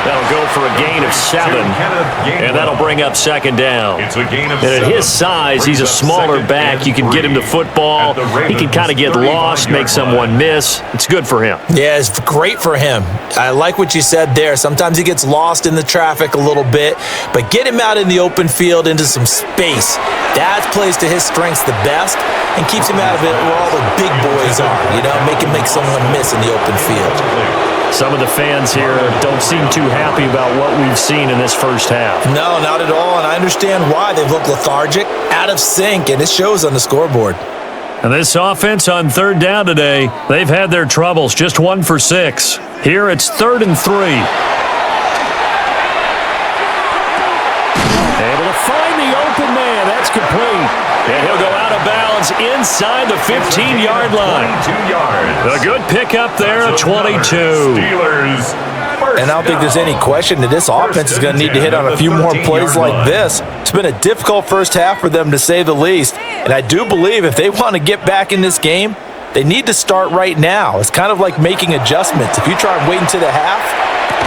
[SPEAKER 1] That'll go for a gain of 7, and that'll bring up second down. And at his size, he's a smaller back. You can get him the football. He can kind of get lost, make someone miss. It's good for him.
[SPEAKER 2] Yeah, it's great for him. I like what you said there. Sometimes he gets lost in the traffic a little bit, but get him out in the open field into some space. That plays to his strengths the best and keeps him out of it where all the big boys are, make someone miss in the open field.
[SPEAKER 1] Some of the fans here don't seem too happy about what we've seen in this first half.
[SPEAKER 2] No, not at all, and I understand why. They look lethargic, out of sync, and it shows on the scoreboard.
[SPEAKER 1] And this offense on third down today, they've had their troubles, just 1 for 6. Here it's 3rd and 3. Able to find the open man. That's complete. And he'll go out of bounds inside the 15-yard line. A good pickup there, 22.
[SPEAKER 2] And I don't think there's any question that this offense is going to need to hit on a few more plays like this. It's been a difficult first half for them, to say the least. And I do believe if they want to get back in this game, they need to start right now. It's kind of like making adjustments. If you try and wait until the half,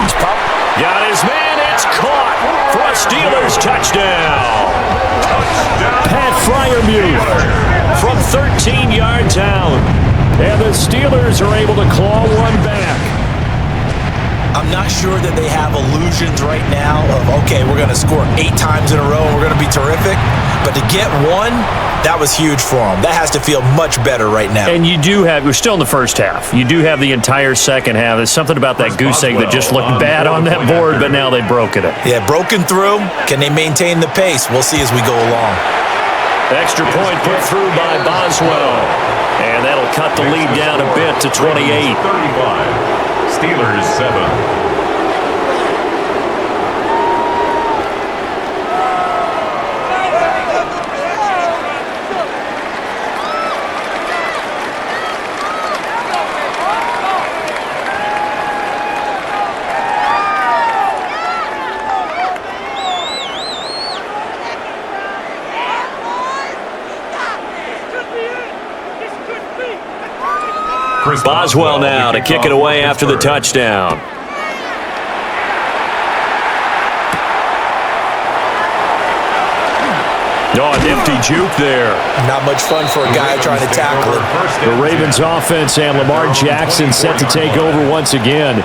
[SPEAKER 2] it's probably...
[SPEAKER 1] Got his man, it's caught for a Steelers touchdown. Pat Freiermuth from 13 yards out. And the Steelers are able to claw one back.
[SPEAKER 2] I'm not sure that they have illusions right now of, okay, we're going to score 8 times in a row and we're going to be terrific. But to get one, that was huge for them. That has to feel much better right now.
[SPEAKER 1] And you do have, we're still in the first half. You do have the entire second half. There's something about that goose egg that just looked bad on that board, but now they've broken it.
[SPEAKER 2] Yeah, broken through. Can they maintain the pace? We'll see as we go along.
[SPEAKER 1] Extra point put through by Boswell. And that'll cut the lead down a bit to 28.
[SPEAKER 3] 35. Steelers 7.
[SPEAKER 1] Boswell now to kick it away after the touchdown. Oh, a nifty juke there.
[SPEAKER 2] Not much fun for a guy trying to tackle it.
[SPEAKER 1] The Ravens offense and Lamar Jackson set to take over once again.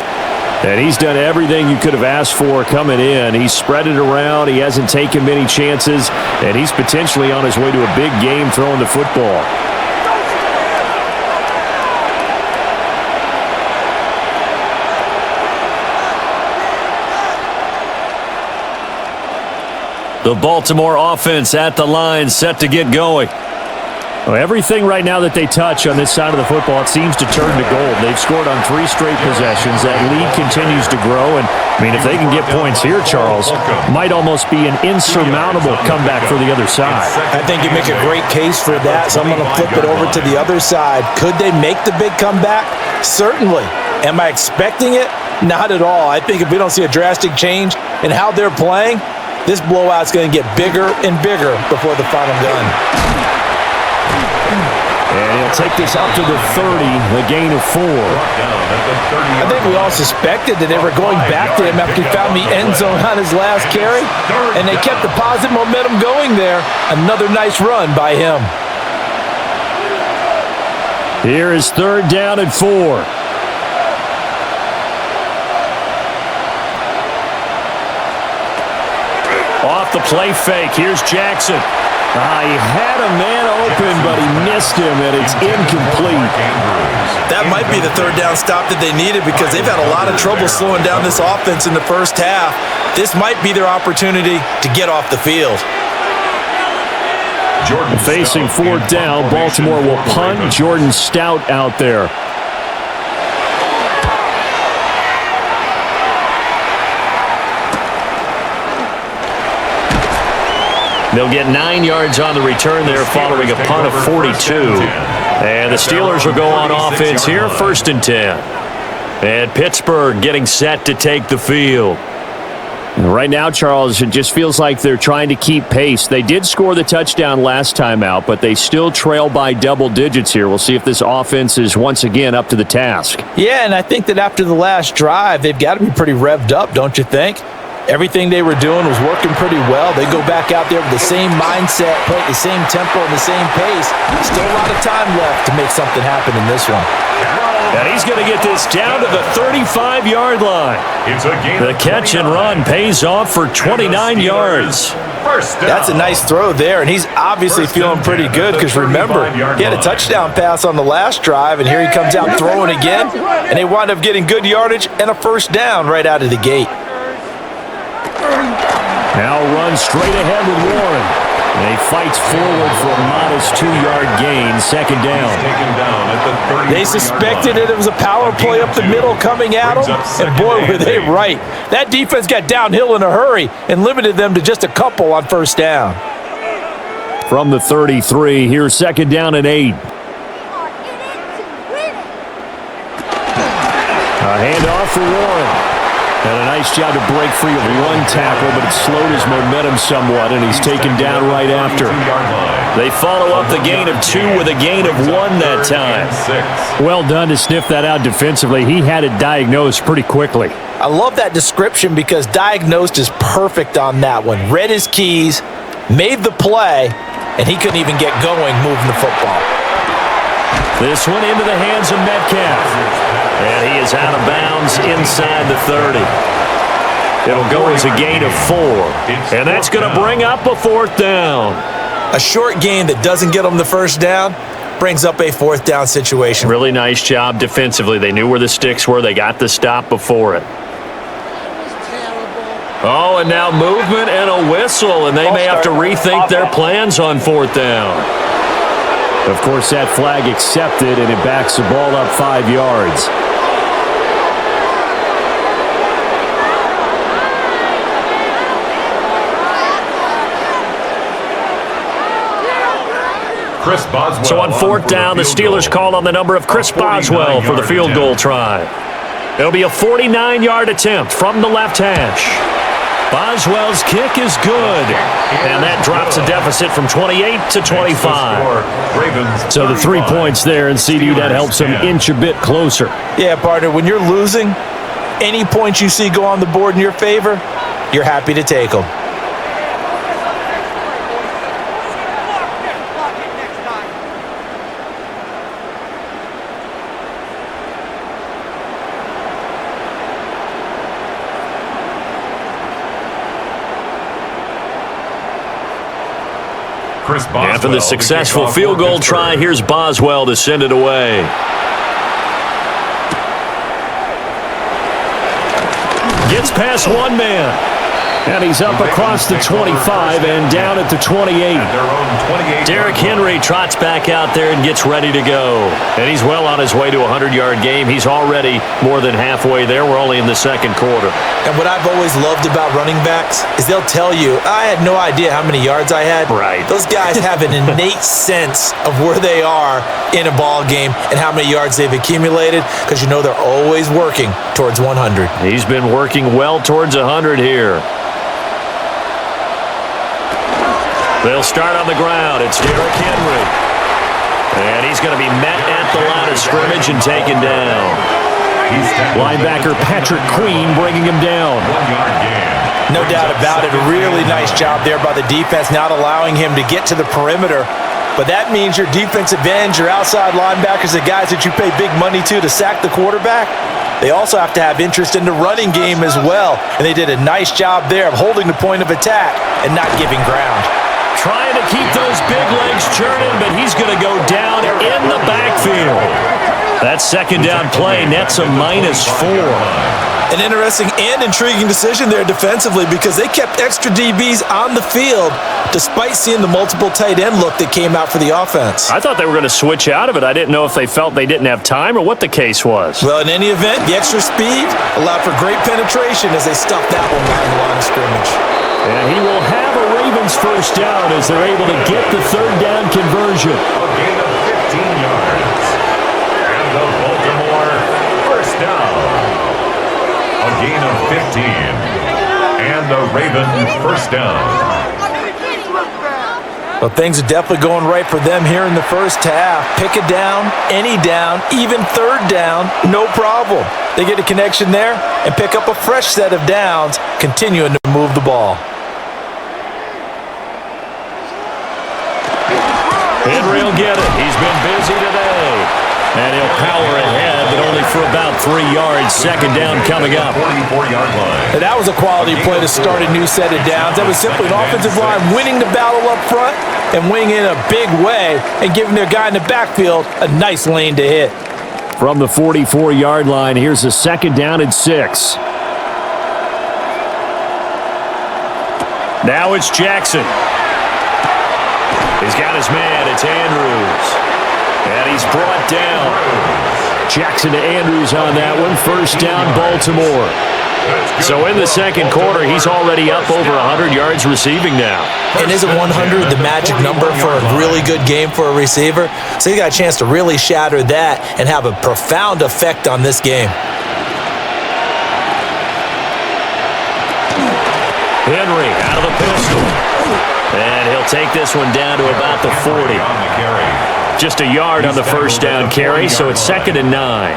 [SPEAKER 1] And he's done everything you could have asked for coming in. He's spread it around. He hasn't taken many chances. And he's potentially on his way to a big game throwing the football. The Baltimore offense at the line, set to get going. Well, everything right now that they touch on this side of the football, it seems to turn to gold. They've scored on 3 straight possessions. That lead continues to grow. And, I mean, if they can get points here, Charles, might almost be an insurmountable comeback for the other side.
[SPEAKER 2] I think you make a great case for that. So I'm going to flip it over to the other side. Could they make the big comeback? Certainly. Am I expecting it? Not at all. I think if we don't see a drastic change in how they're playing, this blowout's going to get bigger and bigger before the final gun.
[SPEAKER 1] And he'll take this up to the 30, a gain of 4.
[SPEAKER 2] I think we all suspected that they were going back to him after he found the end zone on his last carry, and they kept the positive momentum going there. Another nice run by him.
[SPEAKER 1] Here is 3rd down and 4. Off the play fake. Here's Jackson. He had a man open, but he missed him, and it's incomplete.
[SPEAKER 2] That might be the 3rd down stop that they needed because they've had a lot of trouble slowing down this offense in the first half. This might be their opportunity to get off the field.
[SPEAKER 1] Facing 4th down, Baltimore will punt. Jordan Stout out there. They'll get 9 yards on the return there following a punt of 42. And the Steelers will go on offense here, 1st and 10. And Pittsburgh getting set to take the field. Right now, Charles, it just feels like they're trying to keep pace. They did score the touchdown last time out, but they still trail by double digits here. We'll see if this offense is once again up to the task.
[SPEAKER 2] Yeah, and I think that after the last drive, they've got to be pretty revved up, don't you think? Everything they were doing was working pretty well. They go back out there with the same mindset, play at the same tempo and the same pace. Still a lot of time left to make something happen in this one.
[SPEAKER 1] And he's going to get this down to the 35-yard line. The catch and run pays off for 29 yards.
[SPEAKER 2] That's a nice throw there, and he's obviously feeling pretty good because, remember, he had a touchdown pass on the last drive, and here he comes out throwing again, and they wind up getting good yardage and a 1st down right out of the gate.
[SPEAKER 1] Now runs straight ahead with Warren. And he fights forward for a modest 2-yard gain, 2nd down.
[SPEAKER 2] They suspected it was a power play up the middle coming at them, and boy, were they right. That defense got downhill in a hurry and limited them to just a couple on 1st down.
[SPEAKER 1] From the 33, here's 2nd down and 8. A handoff for Warren. And a nice job to break free of one tackle, but it slowed his momentum somewhat, and he's taken down right after. They follow up the gain of 2 with a gain of 1 that time. Well done to sniff that out defensively. He had it diagnosed pretty quickly.
[SPEAKER 2] I love that description because diagnosed is perfect on that one. Read his keys, made the play, and he couldn't even get going moving the football.
[SPEAKER 1] This one into the hands of Metcalf. And he is out of bounds inside the 30. It'll go as a gain of 4. And that's going to bring up a 4th down.
[SPEAKER 2] A short gain that doesn't get them the 1st down brings up a 4th down situation.
[SPEAKER 1] Really nice job defensively. They knew where the sticks were. They got the stop before it. Oh, and now movement and a whistle. And they may have to rethink their plans on 4th down. Of course, that flag accepted, and it backs the ball up 5 yards. So on 4th down, the Steelers call on the number of Chris Boswell for the field goal try. It'll be a 49-yard attempt from the left hash. Boswell's kick is good, and that drops the deficit from 28 to 25. So the 3 points there, and CD, that helps them inch a bit closer.
[SPEAKER 2] Yeah, partner, when you're losing, any points you see go on the board in your favor, you're happy to take them.
[SPEAKER 1] After the successful field goal try, here's Boswell to send it away. Gets past one man. And he's up across the 25 and down at the 28. Derrick Henry trots back out there and gets ready to go. And he's well on his way to a 100-yard game. He's already more than halfway there. We're only in the 2nd quarter.
[SPEAKER 2] And what I've always loved about running backs is they'll tell you, I had no idea how many yards I had.
[SPEAKER 1] Right.
[SPEAKER 2] Those guys have an innate sense of where they are in a ball game and how many yards they've accumulated because you know they're always working towards 100.
[SPEAKER 1] He's been working well towards 100 here. They'll start on the ground. It's Derrick Henry. And he's going to be met at the line of scrimmage and taken down. Linebacker Patrick Queen bringing him down.
[SPEAKER 3] 1-yard gain.
[SPEAKER 2] No doubt about it. A really nice job there by the defense, not allowing him to get to the perimeter but that means your defensive ends, your outside linebackers, the guys that you pay big money to sack the quarterback, they also have to have interest in the running game as well. And they did a nice job there of holding the point of attack and not giving ground.
[SPEAKER 1] Trying to keep those big legs churning, but he's going to go down in the backfield. That second down play nets a -4.
[SPEAKER 2] An interesting and intriguing decision there defensively because they kept extra DBs on the field despite seeing the multiple tight end look that came out for the offense.
[SPEAKER 1] I thought they were going to switch out of it. I didn't know if they felt they didn't have time or what the case was.
[SPEAKER 2] Well, in any event, the extra speed allowed for great penetration as they stuffed that one behind the line of scrimmage.
[SPEAKER 1] And he will have a Ravens first down as they're able to get the third down conversion.
[SPEAKER 3] A gain of 15 yards. And the Baltimore first down. A gain of 15. And the Raven first down.
[SPEAKER 2] Well, things are definitely going right for them here in the first half. Pick a down, any down, even third down, no problem. They get a connection there and pick up a fresh set of downs, continuing to move the ball.
[SPEAKER 1] Henry will get it. He's been busy today. And he'll power ahead, but only for about 3 yards. Second down coming up.
[SPEAKER 3] 44-yard line.
[SPEAKER 2] And that was a quality play to start a new set of downs. That was simply an offensive line winning the battle up front and winning in a big way and giving their guy in the backfield a nice lane to hit.
[SPEAKER 1] From the 44-yard line, here's a second down and 6. Now it's Jackson. He's got his man. It's Andrews. And he's brought down. Jackson to Andrews on that one. First down, Baltimore. So in the second quarter, he's already up over 100 yards receiving now.
[SPEAKER 2] And isn't 100 the magic number for a really good game for a receiver? So he got a chance to really shatter that and have a profound effect on this game.
[SPEAKER 1] Henry out of the pistol. And he'll take this one down to about the 40. Just a yard on the first down carry, so it's 2nd and 9.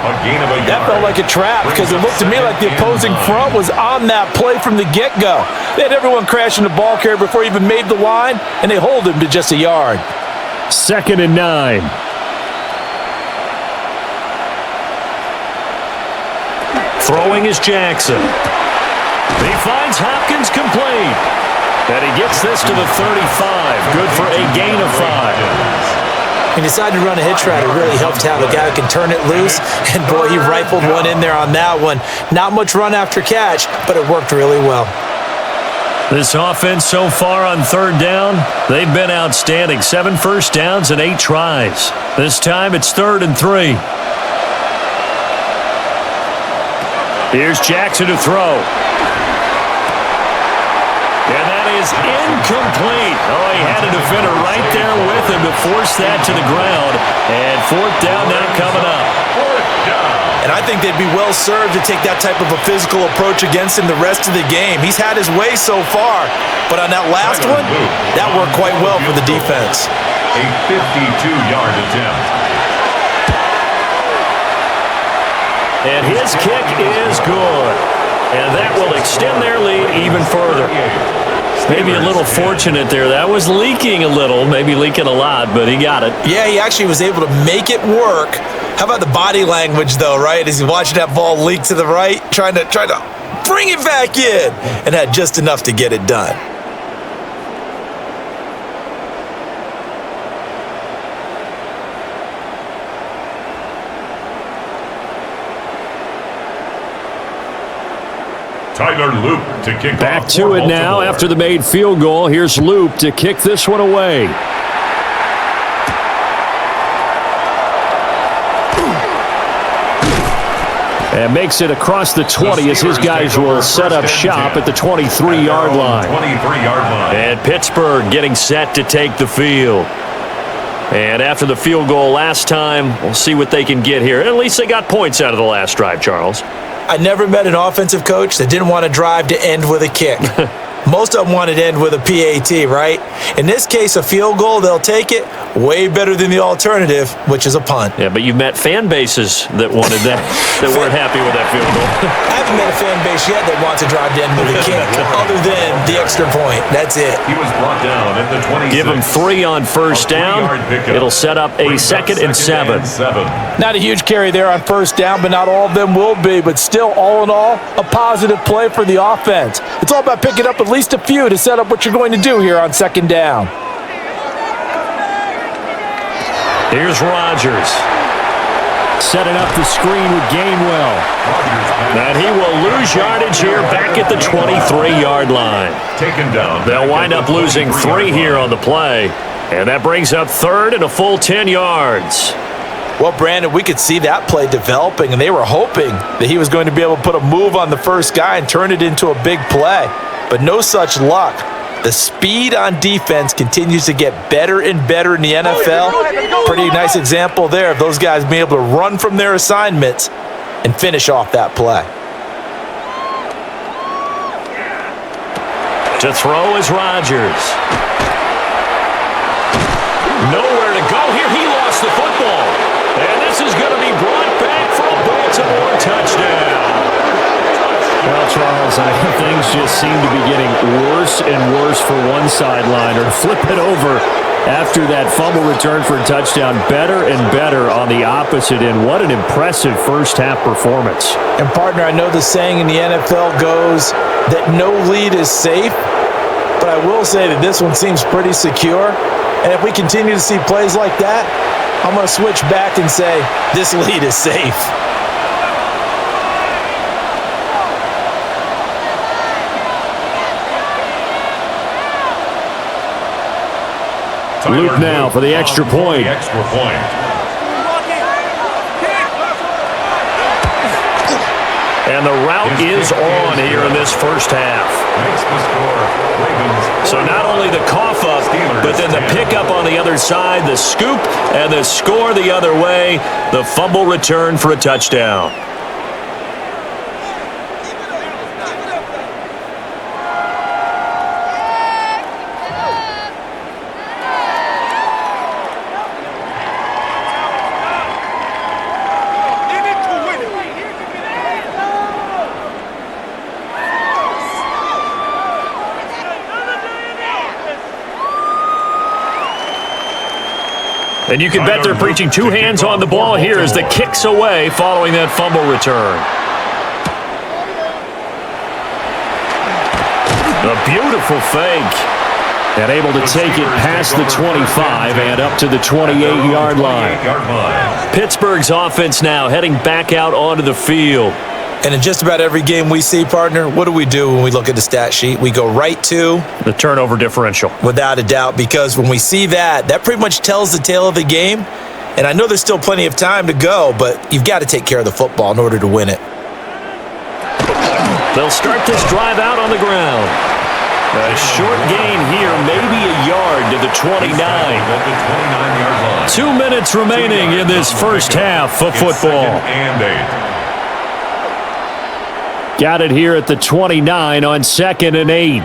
[SPEAKER 2] That felt like a trap because it looked to me like the opposing front was on that play from the get-go. They had everyone crashing the ball carrier before he even made the line, and they hold him to just a yard.
[SPEAKER 1] 2nd and 9. Throwing is Jackson. He finds Hopkins complete. And he gets this to the 35. Good for a gain of 5.
[SPEAKER 2] He decided to run a hitch route. It really helped to have a guy who can turn it loose. And, boy, he rifled one in there on that one. Not much run after catch, but it worked really well.
[SPEAKER 1] This offense so far on third down, they've been outstanding. 7 first downs and 8 tries. This time it's 3rd and 3. Here's Jackson to throw. And that is incomplete. Oh, he had a defender right there with him to force that to the ground. And 4th down now coming up.
[SPEAKER 2] And I think they'd be well served to take that type of a physical approach against him the rest of the game. He's had his way so far, but on that last one, that worked quite well for the defense.
[SPEAKER 3] A 52-yard attempt.
[SPEAKER 1] And his kick is good. And that will extend their lead even further. Maybe a little fortunate there. That was leaking a little, maybe leaking a lot, but he got it.
[SPEAKER 2] Yeah, he actually was able to make it work. How about the body language, though, right? As he watched that ball leak to the right, trying to bring it back in, and had just enough to get it done.
[SPEAKER 3] Tyler Loop to kick
[SPEAKER 1] Back
[SPEAKER 3] off
[SPEAKER 1] to it now
[SPEAKER 3] Baltimore.
[SPEAKER 1] after the made field goal. Here's Loop to kick this one away. And makes it across the 20 as his guys will set up shop at the 23-yard line.
[SPEAKER 3] 23-yard line.
[SPEAKER 1] And Pittsburgh getting set to take the field. And after the field goal last time, we'll see what they can get here. At least they got points out of the last drive, Charles.
[SPEAKER 2] I never met an offensive coach that didn't want to drive to end with a kick. Most of them want it to end with a PAT, right? In this case, a field goal, they'll take it. Way better than the alternative, which is a punt.
[SPEAKER 1] Yeah, but you met fan bases that wanted that, that weren't happy with that field goal.
[SPEAKER 2] I haven't met a fan base yet that wants to drive to end with a kick, other than the extra point. That's it.
[SPEAKER 3] He was brought down at the 26.
[SPEAKER 1] Give him 3 on first down. It'll set up a second and 7.
[SPEAKER 2] Not a huge carry there on first down, but not all of them will be. But still, all in all, a positive play for the offense. It's all about picking up at least a few to set up what you're going to do here on second down.
[SPEAKER 1] Here's Rodgers. Setting up the screen with Gainwell. And he will lose yardage here back at the 23-yard line.
[SPEAKER 3] Taken down.
[SPEAKER 1] They'll wind up losing 3 here on the play. And that brings up third and a full 10 yards.
[SPEAKER 2] Well, Brandon, we could see that play developing, and they were hoping that he was going to be able to put a move on the first guy and turn it into a big play. But no such luck. The speed on defense continues to get better and better in the NFL. Pretty nice example there of those guys being able to run from their assignments and finish off that play.
[SPEAKER 1] To throw is Rodgers. Nowhere to go here. He lost the football. And this is going to be brought back for a Baltimore touchdown. Well, Charles, I think things just seem to be getting worse and worse for one sideline, or flip it over after that fumble return for a touchdown. Better and better on the opposite end. What an impressive first-half performance.
[SPEAKER 2] And, partner, I know the saying in the NFL goes that no lead is safe, but I will say that this one seems pretty secure. And if we continue to see plays like that, I'm going to switch back and say this lead is safe.
[SPEAKER 1] Luke now for the extra point. And the route is on here in this first half. So not only the cough up, but then the pickup on the other side, the scoop, and the score the other way. The fumble return for a touchdown. And you can bet they're preaching 2 hands on the ball here as the kick's away following that fumble return. A beautiful fake. And able to take it past the 25 and up to the 28-yard line. Pittsburgh's offense now heading back out onto the field.
[SPEAKER 2] And in just about every game we see, partner, what do we do when we look at the stat sheet? We go right to
[SPEAKER 1] the turnover differential.
[SPEAKER 2] Without a doubt, because when we see that, that pretty much tells the tale of the game. And I know there's still plenty of time to go, but you've got to take care of the football in order to win it.
[SPEAKER 1] They'll start this drive out on the ground. A short gain here, maybe a yard to the 29. 2 minutes remaining in this first half of football. Got it here at the 29 on 2nd and 8.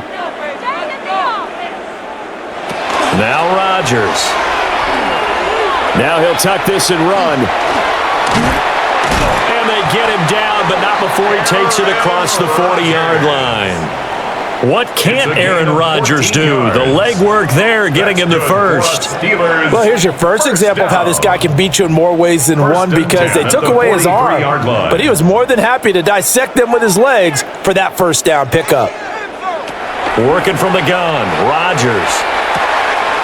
[SPEAKER 1] Now Rodgers. Now he'll tuck this and run. And they get him down, but not before he takes it across the 40-yard line. What can't Aaron Rodgers do? The legwork there, getting him the first.
[SPEAKER 2] Well, here's your first example of how this guy can beat you in more ways than one, because they took away his arm, but he was more than happy to dissect them with his legs for that first down pickup.
[SPEAKER 1] Working from the gun, Rodgers.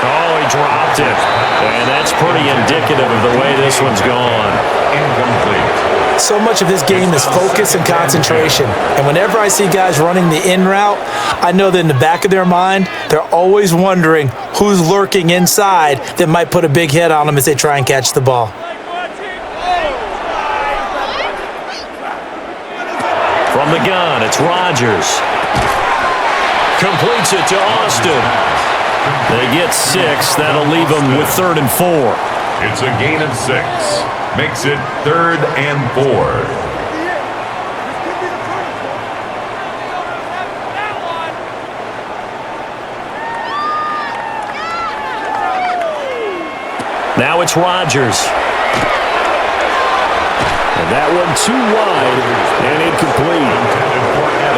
[SPEAKER 1] Oh, he dropped it. And that's pretty indicative of the way this one's gone.
[SPEAKER 3] Incomplete.
[SPEAKER 2] So much of this game is focus and concentration. And whenever I see guys running the in route, I know that in the back of their mind, they're always wondering who's lurking inside that might put a big hit on them as they try and catch the ball.
[SPEAKER 1] From the gun, it's Rodgers. Completes it to Austin. They get 6. That'll leave them with 3rd and 4.
[SPEAKER 3] It's a gain of 6. Makes it 3rd and 4.
[SPEAKER 1] Now it's Rodgers. And that one too wide and incomplete.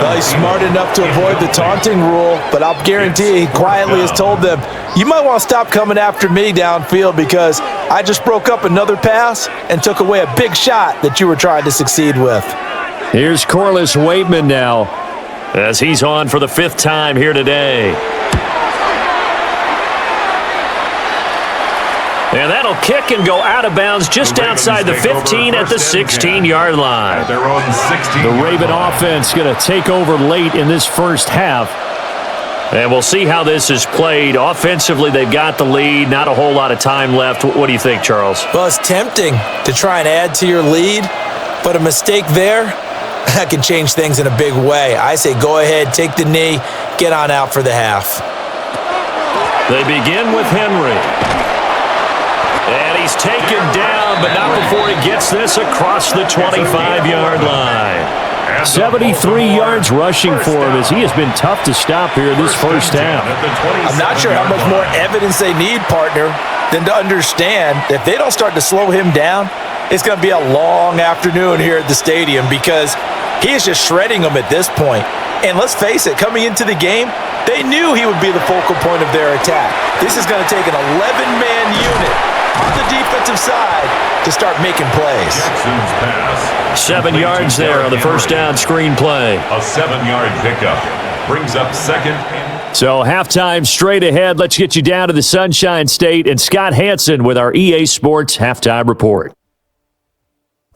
[SPEAKER 2] Well, he's smart enough to avoid the taunting rule, but I'll guarantee he quietly has told them, you might want to stop coming after me downfield because I just broke up another pass and took away a big shot that you were trying to succeed with.
[SPEAKER 1] Here's Corliss Waitman now as he's on for the 5th time here today. And that'll kick and go out of bounds just outside the 15 at the 16-yard line. The Raven offense going to take over late in this first half. And we'll see how this is played. Offensively, they've got the lead. Not a whole lot of time left. What do you think, Charles?
[SPEAKER 2] Well, it's tempting to try and add to your lead, but a mistake there, that can change things in a big way. I say go ahead, take the knee, get on out for the half.
[SPEAKER 1] They begin with Henry. And he's taken down, but not before he gets this across the 25-yard line. 73 yards rushing for him as he has been tough to stop here this first half.
[SPEAKER 2] I'm not sure how much more evidence they need, partner, than to understand that if they don't start to slow him down, it's going to be a long afternoon here at the stadium because he is just shredding them at this point. And let's face it, coming into the game, they knew he would be the focal point of their attack. This is going to take an 11-man unit on the defensive side to start making plays.
[SPEAKER 1] 7 yards there on the first down screen play.
[SPEAKER 3] A 7-yard pickup brings up second.
[SPEAKER 1] So halftime straight ahead. Let's get you down to the Sunshine State and Scott Hansen with our EA Sports halftime report.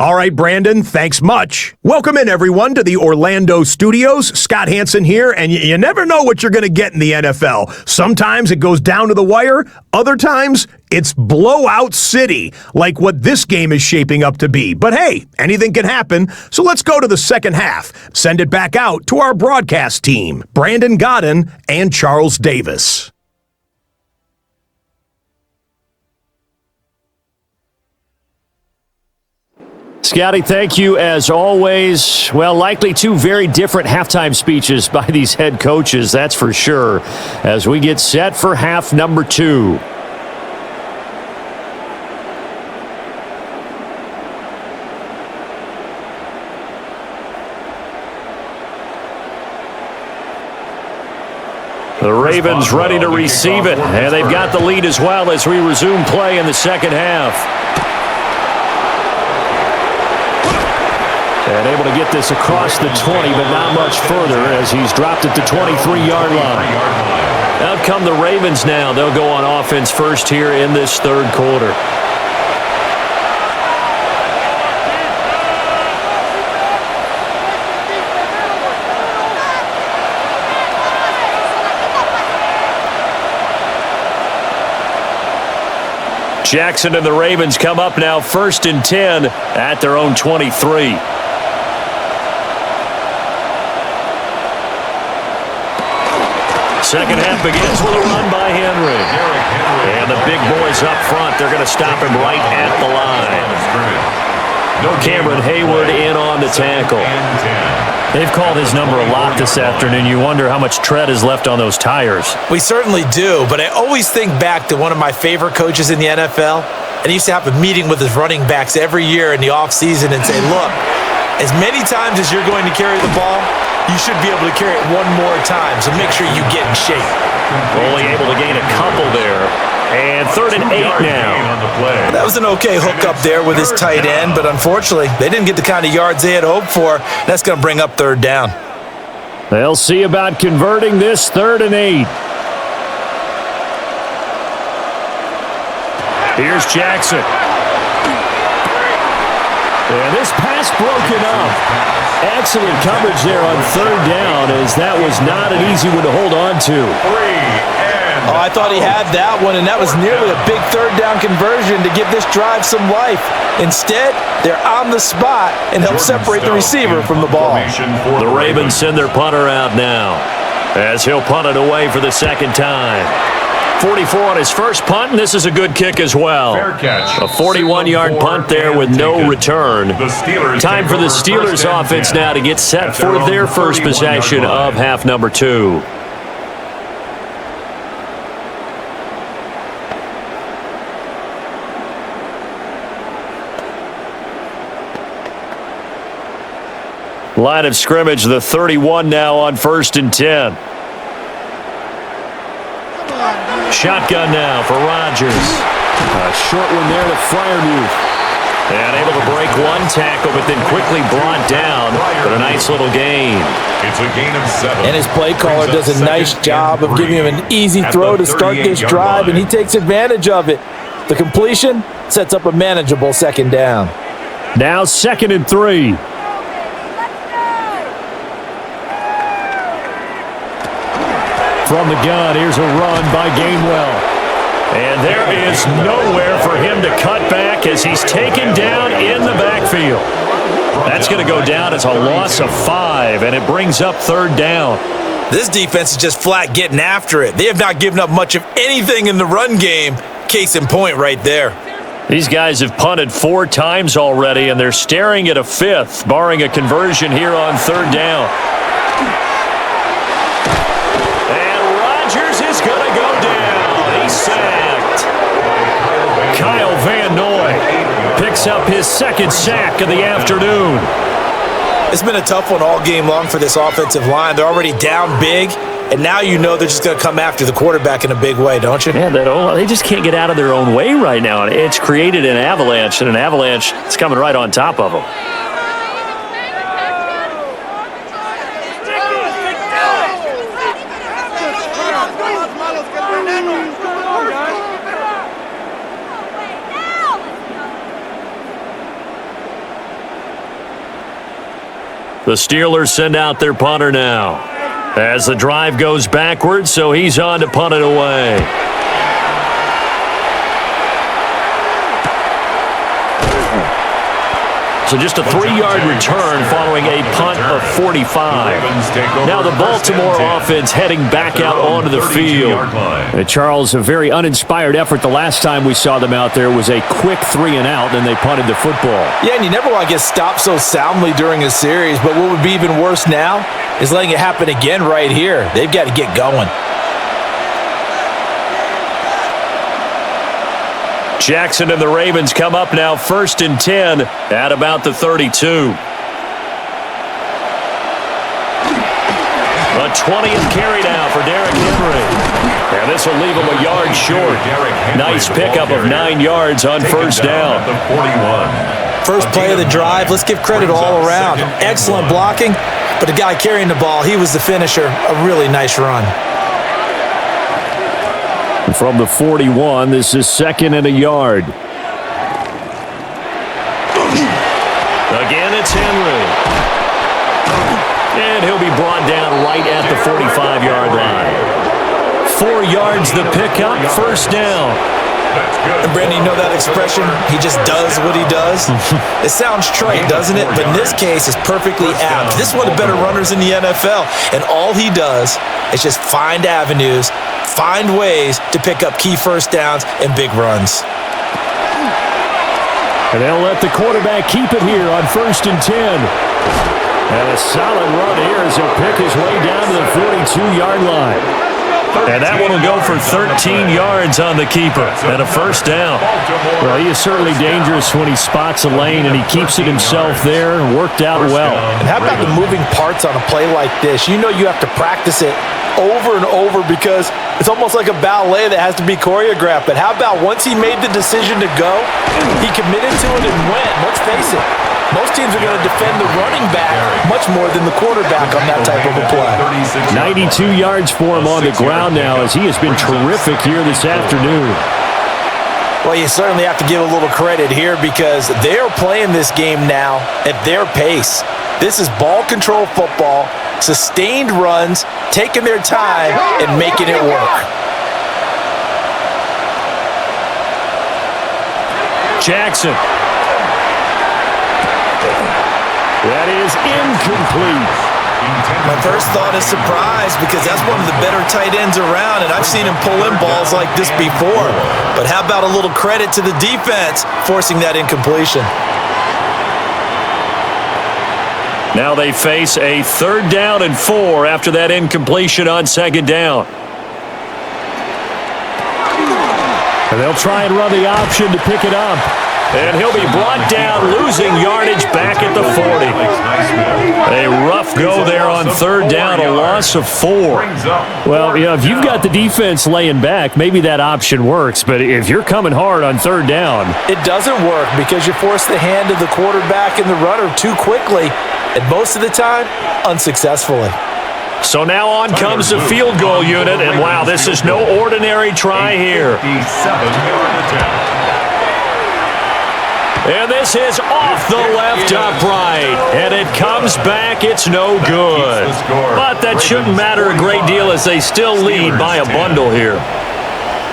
[SPEAKER 4] All right, Brandon, thanks much. Welcome in, everyone, to the Orlando studios. Scott Hansen here, and you never know what you're going to get in the NFL. Sometimes it goes down to the wire. Other times, it's blowout city, like what this game is shaping up to be. But hey, anything can happen, so let's go to the second half. Send it back out to our broadcast team, Brandon Godden and Charles Davis.
[SPEAKER 1] Scotty, thank you as always. Well, likely two very different halftime speeches by these head coaches, that's for sure, as we get set for half number 2. The Ravens ready to receive it, and they've got the lead as well as we resume play in the second half. And able to get this across the 20, but not much further as he's dropped at the 23-yard line. Out come the Ravens now. They'll go on offense first here in this third quarter. Jackson and the Ravens come up now 1st and 10 at their own 23. Second half begins with a run by Henry. And the big boys up front, they're going to stop him right at the line. Cameron Hayward in on the tackle. They've called his number a lot this afternoon. You wonder how much tread is left on those tires.
[SPEAKER 2] We certainly do, but I always think back to one of my favorite coaches in the NFL, and he used to have a meeting with his running backs every year in the offseason and say, look, as many times as you're going to carry the ball, you should be able to carry it one more time, so make sure you get in shape.
[SPEAKER 1] Only able to gain a couple there. And 3rd and 8 now.
[SPEAKER 2] That was an okay hookup there with his tight end, but unfortunately, they didn't get the kind of yards they had hoped for. That's going to bring up 3rd down.
[SPEAKER 1] They'll see about converting this 3rd and 8. Here's Jackson. And this pass broken up. Excellent coverage there on 3rd down, as that was not an easy one to hold on to.
[SPEAKER 2] Oh, I thought he had that one, and that was nearly a big 3rd down conversion to give this drive some life. Instead, they're on the spot and help separate the receiver from the ball.
[SPEAKER 1] The Ravens send their punter out now, as he'll punt it away for the second time. 44 on his first punt, and this is a good kick as well. A 41-yard punt there with no return. Time for the Steelers offense now to get set for their first possession of half number 2. Line of scrimmage, the 31 now on 1st and 10. Shotgun now for Rodgers. A short one there to Freiermuth. And able to break one tackle, but then quickly brought down. But a nice little gain.
[SPEAKER 3] It's a gain of 7.
[SPEAKER 2] And his play caller does a nice job of giving him an easy throw to start this drive, and he takes advantage of it. The completion sets up a manageable 2nd down.
[SPEAKER 1] Now 2nd and 3. From the gun, here's a run by Gainwell. And there is nowhere for him to cut back as he's taken down in the backfield. That's going to go down as a loss of 5, and it brings up 3rd down.
[SPEAKER 2] This defense is just flat getting after it. They have not given up much of anything in the run game. Case in point right there.
[SPEAKER 1] These guys have punted 4 times already, and they're staring at a 5th, barring a conversion here on 3rd down. And Rodgers is going to go down. He's sacked. Kyle Van Noy picks up his 2nd sack of the afternoon.
[SPEAKER 2] It's been a tough one all game long for this offensive line. They're already down big, and now you know they're just going to come after the quarterback in a big way, don't you?
[SPEAKER 1] Yeah, they just can't get out of their own way right now. It's created an avalanche, and an avalanche is coming right on top of them. The Steelers send out their punter now as the drive goes backwards, so he's on to punt it away. So just a 3-yard return following a punt of 45. Now the Baltimore offense heading back out onto the field. Charles, a very uninspired effort the last time we saw them out there was a quick 3-and-out, and they punted the football.
[SPEAKER 2] Yeah, and you never want to get stopped so soundly during a series, but what would be even worse now is letting it happen again right here. They've got to get going.
[SPEAKER 1] Jackson and the Ravens come up now 1st and 10 at about the 32. A 20th carry now for Derrick Henry. And this will leave him a yard short. Nice pickup of 9 yards on 1st down.
[SPEAKER 2] First play of the drive, let's give credit all around. Excellent blocking, but the guy carrying the ball, he was the finisher. A really nice run.
[SPEAKER 1] From the 41, this is 2nd and a yard. Again, it's Henry. And he'll be brought down right at the 45-yard line. 4 yards the pickup, 1st down.
[SPEAKER 2] And Brandon, you know that expression? He just does what he does. It sounds trite, doesn't it? But in this case, it's perfectly apt. This is one of the better runners in the NFL. And all he does is just find avenues, find ways to pick up key 1st downs and big runs.
[SPEAKER 1] And they'll let the quarterback keep it here on 1st and 10. And a solid run here as he'll pick his way down to the 42-yard line. And that one will go for 13 yards on the keeper and a 1st down. Well, he is certainly dangerous when he spots a lane, and he keeps it himself there and worked out well.
[SPEAKER 2] And how about the moving parts on a play like this? You know you have to practice it over and over because it's almost like a ballet that has to be choreographed. But how about once he made the decision to go, he committed to it and went. Let's face it. Most teams are going to defend the running back much more than the quarterback on that type of a play.
[SPEAKER 1] 92 yards for him on the ground now as he has been terrific here this afternoon.
[SPEAKER 2] Well, you certainly have to give a little credit here because they're playing this game now at their pace. This is ball control football, sustained runs, taking their time, and making it work.
[SPEAKER 1] Jackson. That is incomplete.
[SPEAKER 2] My first thought is surprise because that's one of the better tight ends around, and I've seen him pull in balls like this before. But how about a little credit to the defense forcing that incompletion?
[SPEAKER 1] Now they face a 3rd down and 4 after that incompletion on 2nd down. And they'll try and run the option to pick it up. And he'll be brought down, losing yardage back at the 40. A rough go there on third down, a loss of 4. Well, if you've got the defense laying back, maybe that option works. But if you're coming hard on third down,
[SPEAKER 2] it doesn't work because you force the hand of the quarterback and the runner too quickly, and most of the time, unsuccessfully.
[SPEAKER 1] So now on comes the field goal unit, and wow, this is no ordinary try here.
[SPEAKER 3] 57-yard attempt.
[SPEAKER 1] And this is off the left upright, and it comes back. It's no good. But that shouldn't matter a great deal as they still lead by a bundle here.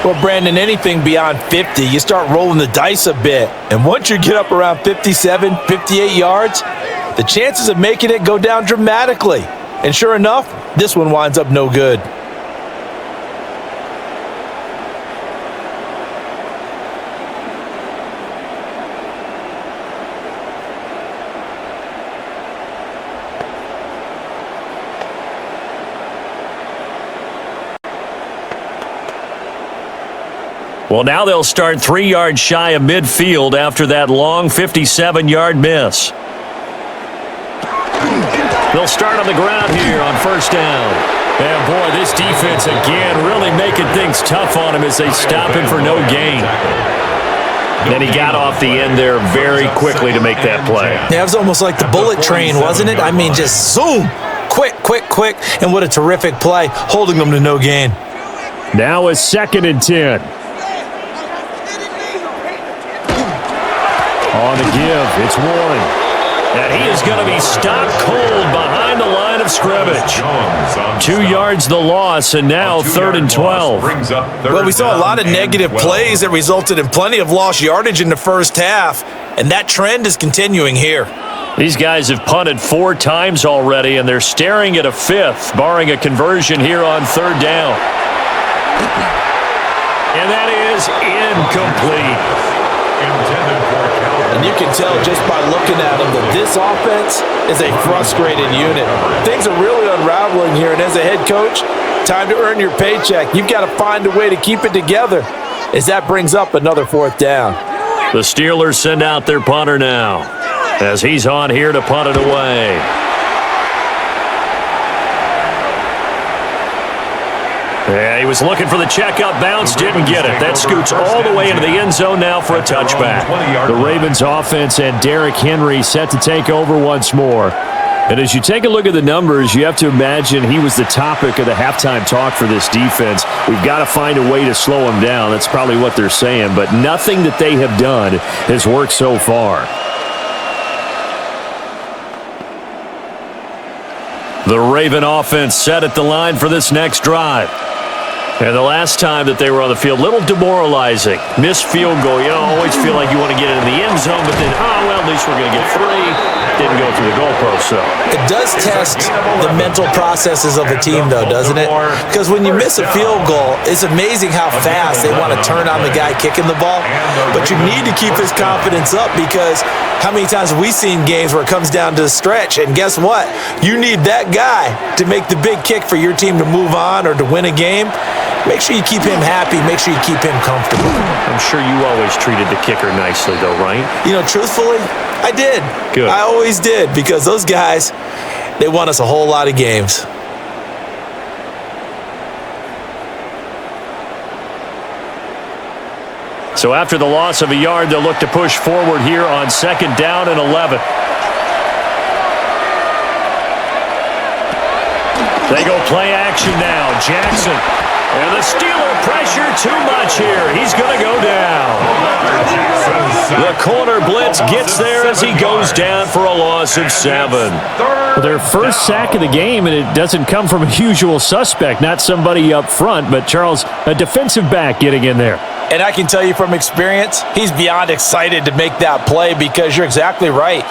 [SPEAKER 2] Well, Brandon, anything beyond 50, you start rolling the dice a bit. And once you get up around 57, 58 yards, the chances of making it go down dramatically. And sure enough, this one winds up no good.
[SPEAKER 1] Well, now they'll start 3 yards shy of midfield after that long 57-yard miss. They'll start on the ground here on first down. And, boy, this defense again really making things tough on him as they stop him for no gain. Then he got off the end there very quickly to make that play.
[SPEAKER 2] Yeah, it was almost like the bullet train, wasn't it? I mean, just zoom, quick, and what a terrific play, holding them to no gain.
[SPEAKER 1] Now a 2nd and 10. On the give, it's Warren. And he is going to be stopped cold behind the line of scrimmage. 2 yards the loss, and now 3rd and 12.
[SPEAKER 2] Well, we saw a lot of negative plays that resulted in plenty of lost yardage in the first half, and that trend is continuing here.
[SPEAKER 1] These guys have punted 4 times already, and they're staring at a 5th, barring a conversion here on 3rd down. And that is incomplete.
[SPEAKER 2] And you can tell just by looking at them that this offense is a frustrated unit. Things are really unraveling here, and as a head coach, time to earn your paycheck. You've got to find a way to keep it together as that brings up another 4th down.
[SPEAKER 1] The Steelers send out their punter now as he's on here to punt it away. Yeah, he was looking for the checkup bounce, didn't get it. That scoots all the way into the end zone now for a touchback. The Ravens offense and Derrick Henry set to take over once more. And as you take a look at the numbers, you have to imagine he was the topic of the halftime talk for this defense. We've got to find a way to slow him down. That's probably what they're saying. But nothing that they have done has worked so far. The Raven offense set at the line for this next drive. And the last time that they were on the field, a little demoralizing. Missed field goal. You always feel like you want to get into the end zone, but then, at least we're going to get 3. Didn't go through the goalpost, so.
[SPEAKER 2] It does test the mental processes of the team, though, doesn't it? Because when you miss a field goal, it's amazing how fast they want to turn on the guy kicking the ball. But you need to keep his confidence up because how many times have we seen games where it comes down to the stretch? And guess what? You need that guy to make the big kick for your team to move on or to win a game. Make sure you keep him happy. Make sure you keep him comfortable.
[SPEAKER 1] I'm sure you always treated the kicker nicely, though, right?
[SPEAKER 2] Truthfully, I did.
[SPEAKER 1] Good.
[SPEAKER 2] I always did because those guys, they won us a whole lot of games.
[SPEAKER 1] So after the loss of a yard, they'll look to push forward here on 2nd down and 11. They go play action now. Jackson. And the Steeler pressure too much here. He's going to go down. The corner blitz gets there as he goes down for a loss of 7. Well, their first sack of the game, and it doesn't come from a usual suspect, not somebody up front, but Charles, a defensive back getting in there.
[SPEAKER 2] And I can tell you from experience, he's beyond excited to make that play because you're exactly right.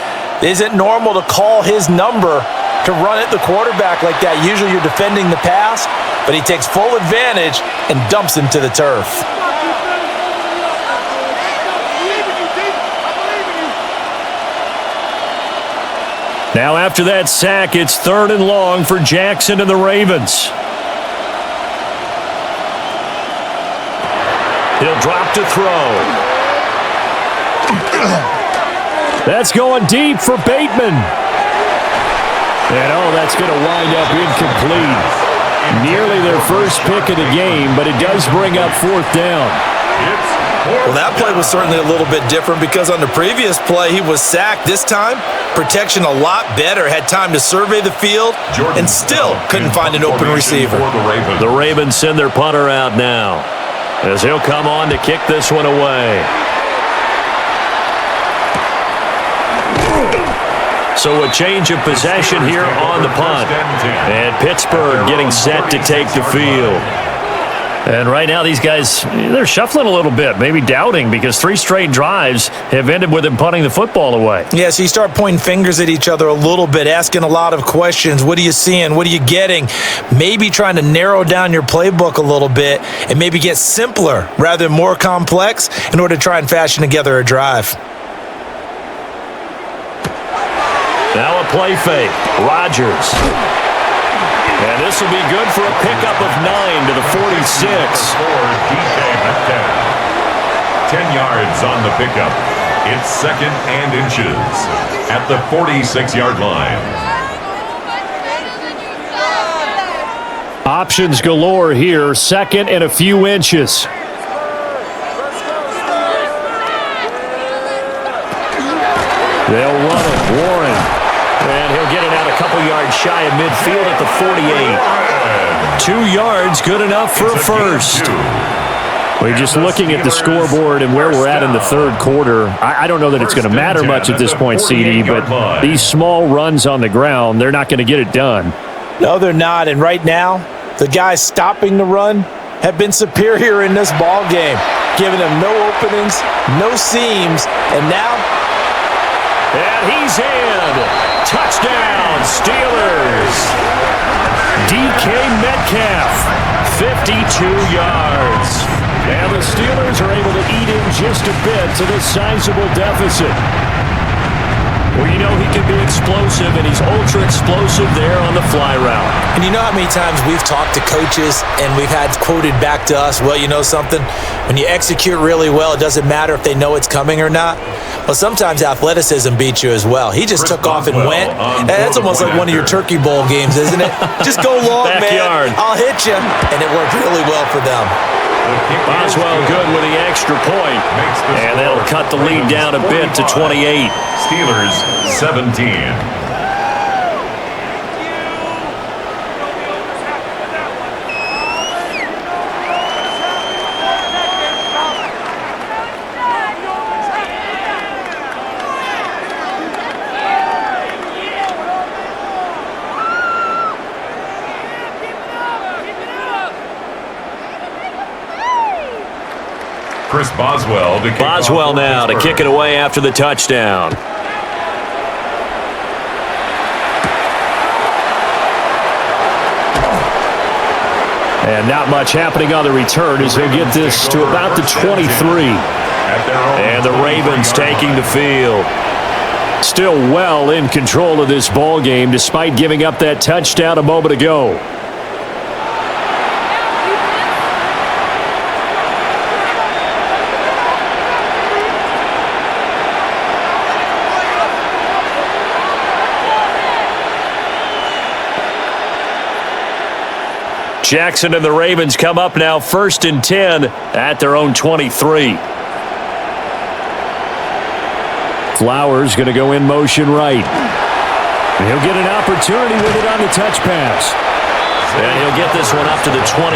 [SPEAKER 2] It isn't normal to call his number to run at the quarterback like that. Usually you're defending the pass, but he takes full advantage and dumps him to the turf.
[SPEAKER 1] Now after that sack, it's 3rd and long for Jackson and the Ravens. He'll drop to throw. That's going deep for Bateman. And that's going to wind up incomplete. Nearly their first pick of the game, but it does bring up fourth down.
[SPEAKER 2] Well, that play was certainly a little bit different because on the previous play, he was sacked. This time, protection a lot better. Had time to survey the field and still couldn't find an open receiver.
[SPEAKER 1] The Ravens send their punter out now as he'll come on to kick this one away. So a change of possession here on the punt. And Pittsburgh getting set to take the field. And right now these guys, they're shuffling a little bit, maybe doubting, because 3 straight drives have ended with them punting the football away.
[SPEAKER 2] Yeah, so you start pointing fingers at each other a little bit, asking a lot of questions. What are you seeing? What are you getting? Maybe trying to narrow down your playbook a little bit and maybe get simpler rather than more complex in order to try and fashion together a drive.
[SPEAKER 1] Now a play fake. Rodgers. And this will be good for a pickup of 9 to the 46.
[SPEAKER 3] 10 yards on the pickup. It's 2nd and inches at the 46-yard line.
[SPEAKER 1] Options galore here. 2nd and a few inches. They'll run it. Warren. And he'll get it out a couple yards shy of midfield at the 48. 2 yards, good enough for a first. We're just looking at the scoreboard and where we're at in the third quarter. I don't know that it's going to matter much at this point, CD, but these small runs on the ground, they're not going to get it done.
[SPEAKER 2] No, they're not. And right now, the guys stopping the run have been superior in this ball game, giving them no openings, no seams, and now...
[SPEAKER 1] And he's in. Touchdown, Steelers. DK Metcalf, 52 yards. And the Steelers are able to eat in just a bit to this sizable deficit. Well, you know he can be explosive, and he's ultra-explosive there on the fly route.
[SPEAKER 2] And you know how many times we've talked to coaches and we've had quoted back to us, well, you know something? When you execute really well, it doesn't matter if they know it's coming or not. Well, sometimes athleticism beats you as well. He just took off and went. That's almost like one of your Turkey Bowl games, isn't it? Just go long, man. I'll hit you. And it worked really well for them.
[SPEAKER 1] Boswell good with the extra point. And that'll cut the lead down a bit to 28.
[SPEAKER 3] Steelers 17. Chris Boswell to kick
[SPEAKER 1] Boswell now to kick it away after the touchdown. And not much happening on the return as he'll get this to about the 23. And the Ravens taking the field. Still well in control of this ball game despite giving up that touchdown a moment ago. Jackson and the Ravens come up now 1st and 10 at their own 23. Flowers going to go in motion right. And he'll get an opportunity with it on the touch pass. And he'll get this one up to the 26.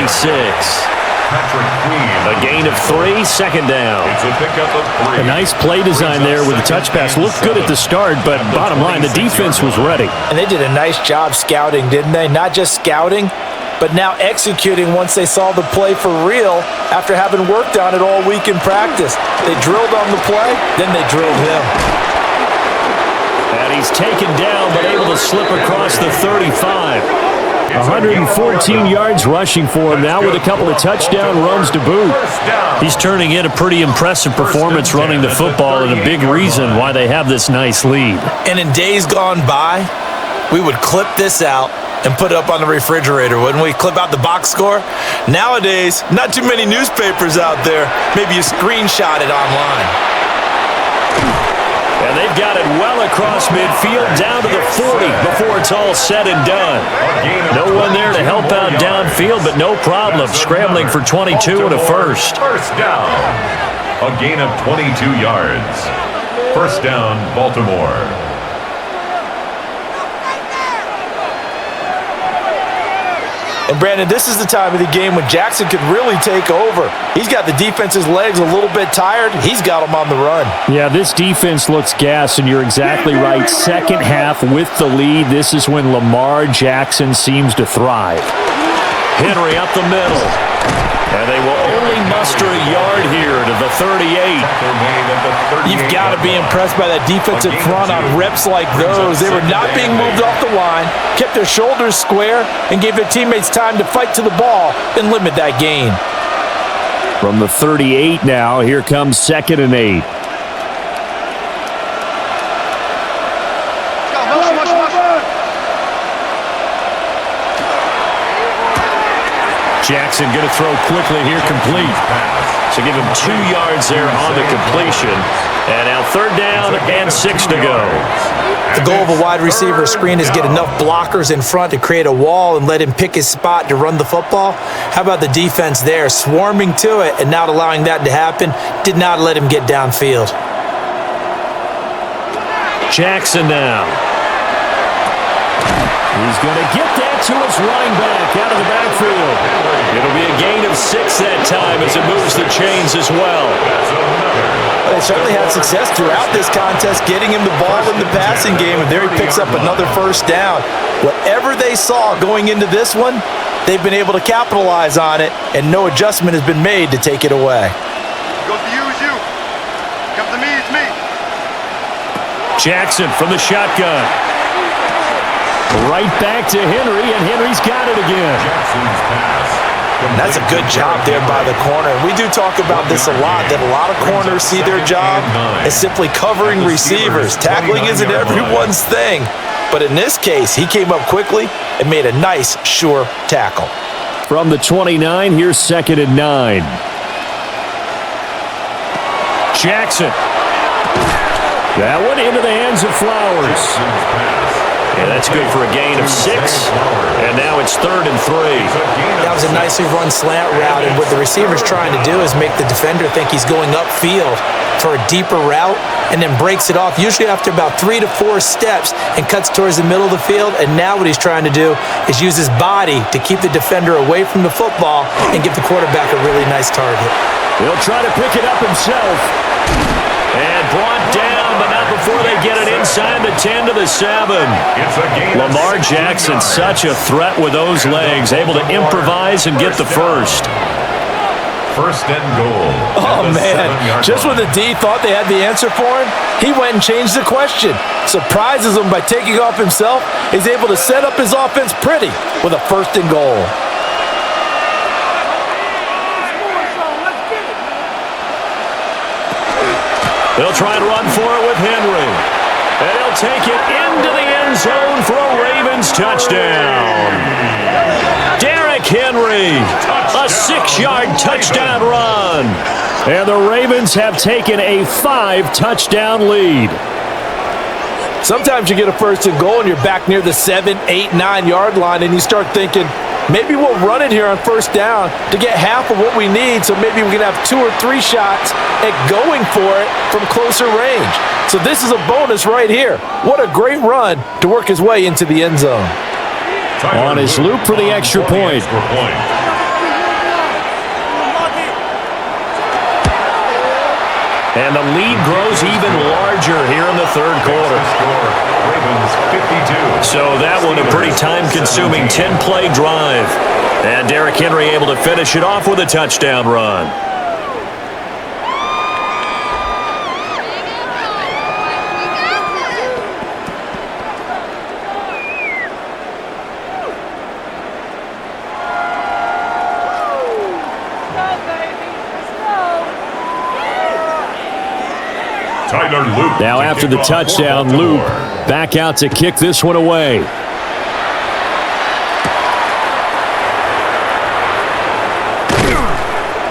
[SPEAKER 1] A gain of 3, 2nd down.
[SPEAKER 3] It's a pickup of 3.
[SPEAKER 1] A nice play design there with the touch pass. Looked good at the start, but bottom line, the defense was ready.
[SPEAKER 2] And they did a nice job scouting, didn't they? Not just scouting, but now executing once they saw the play for real after having worked on it all week in practice. They drilled on the play, then they drilled him.
[SPEAKER 1] And he's taken down but able to slip across the 35. 114 yards rushing for him now with a couple of touchdown runs to boot. He's turning in a pretty impressive performance running the football and a big reason why they have this nice lead.
[SPEAKER 2] And in days gone by, we would clip this out and put it up on the refrigerator, wouldn't we? Clip out the box score. Nowadays, not too many newspapers out there. Maybe you screenshot it online.
[SPEAKER 1] And they've got it well across midfield down to the 40 before it's all said and done. No one there to help out downfield, but no problem. Scrambling for 22 and a first.
[SPEAKER 3] First down. A gain of 22 yards. First down, Baltimore.
[SPEAKER 2] And Brandon, this is the time of the game when Jackson could really take over. He's got the defense's legs a little bit tired. He's got them on the run.
[SPEAKER 1] Yeah, this defense looks gassed, and you're exactly right. Second half with the lead, this is when Lamar Jackson seems to thrive. Henry up the middle. And they will only muster a yard here to the 38.
[SPEAKER 2] You've got to be impressed by that defensive front on reps like those. They were not being moved off the line, kept their shoulders square, and gave their teammates time to fight to the ball and limit that gain.
[SPEAKER 1] From the 38 now, here comes 2nd and 8. Jackson going to throw quickly here, complete. So give him 2 yards there on the completion. And now 3rd down and 6 to go.
[SPEAKER 2] The goal of a wide receiver screen is get enough blockers in front to create a wall and let him pick his spot to run the football. How about the defense there, swarming to it and not allowing that to happen? Did not let him get downfield.
[SPEAKER 1] Jackson now. He's going to get that to his running back out of the backfield. It'll be a gain of 6 that time as it moves the chains as well.
[SPEAKER 2] They certainly had success throughout this contest getting him the ball in the passing game, and there he picks up another first down. Whatever they saw going into this one, they've been able to capitalize on it, and no adjustment has been made to take it away.
[SPEAKER 5] Goes to you, it's you. Come to me, it's me.
[SPEAKER 1] Jackson from the shotgun. Right back to Henry, and Henry's got it again.
[SPEAKER 2] That's a good job there by the corner. We do talk about this a lot, that a lot of corners see their job as simply covering receivers. Tackling isn't everyone's thing. But in this case, he came up quickly and made a nice, sure tackle.
[SPEAKER 1] From the 29, here's 2nd and 9. Jackson. That one into the hands of Flowers. Yeah, that's good for a gain of 6. And now it's 3rd and 3.
[SPEAKER 2] That was a nicely run slant route, and what the receiver's trying to do is make the defender think he's going upfield for a deeper route and then breaks it off, usually after about 3 to 4 steps, and cuts towards the middle of the field. And now what he's trying to do is use his body to keep the defender away from the football and give the quarterback a really nice target.
[SPEAKER 1] He'll try to pick it up himself. And brought down, but not before they get it inside the 10 to the 7. Lamar Jackson, such a threat with those legs, able to improvise and get the first.
[SPEAKER 3] First and goal.
[SPEAKER 2] Oh, man. Just when the D thought they had the answer for him, he went and changed the question. Surprises him by taking off himself. He's able to set up his offense pretty with a first and goal.
[SPEAKER 1] They'll try and run for it with Henry. And he'll take it into the end zone for a Ravens touchdown. Derrick Henry, a 6-yard touchdown run. And the Ravens have taken a 5-touchdown lead.
[SPEAKER 2] Sometimes you get a first and goal and you're back near the 7, 8, 9-yard line, and you start thinking, maybe we'll run it here on first down to get half of what we need, so maybe we can have 2 or 3 shots at going for it from closer range. So this is a bonus right here. What a great run to work his way into the end zone.
[SPEAKER 1] On his loop for the extra point. And the lead grows even larger here in the 3rd quarter. So that one a pretty time-consuming 10-play drive. And Derrick Henry able to finish it off with a touchdown run. Now after the touchdown, Luke back out to kick this one away.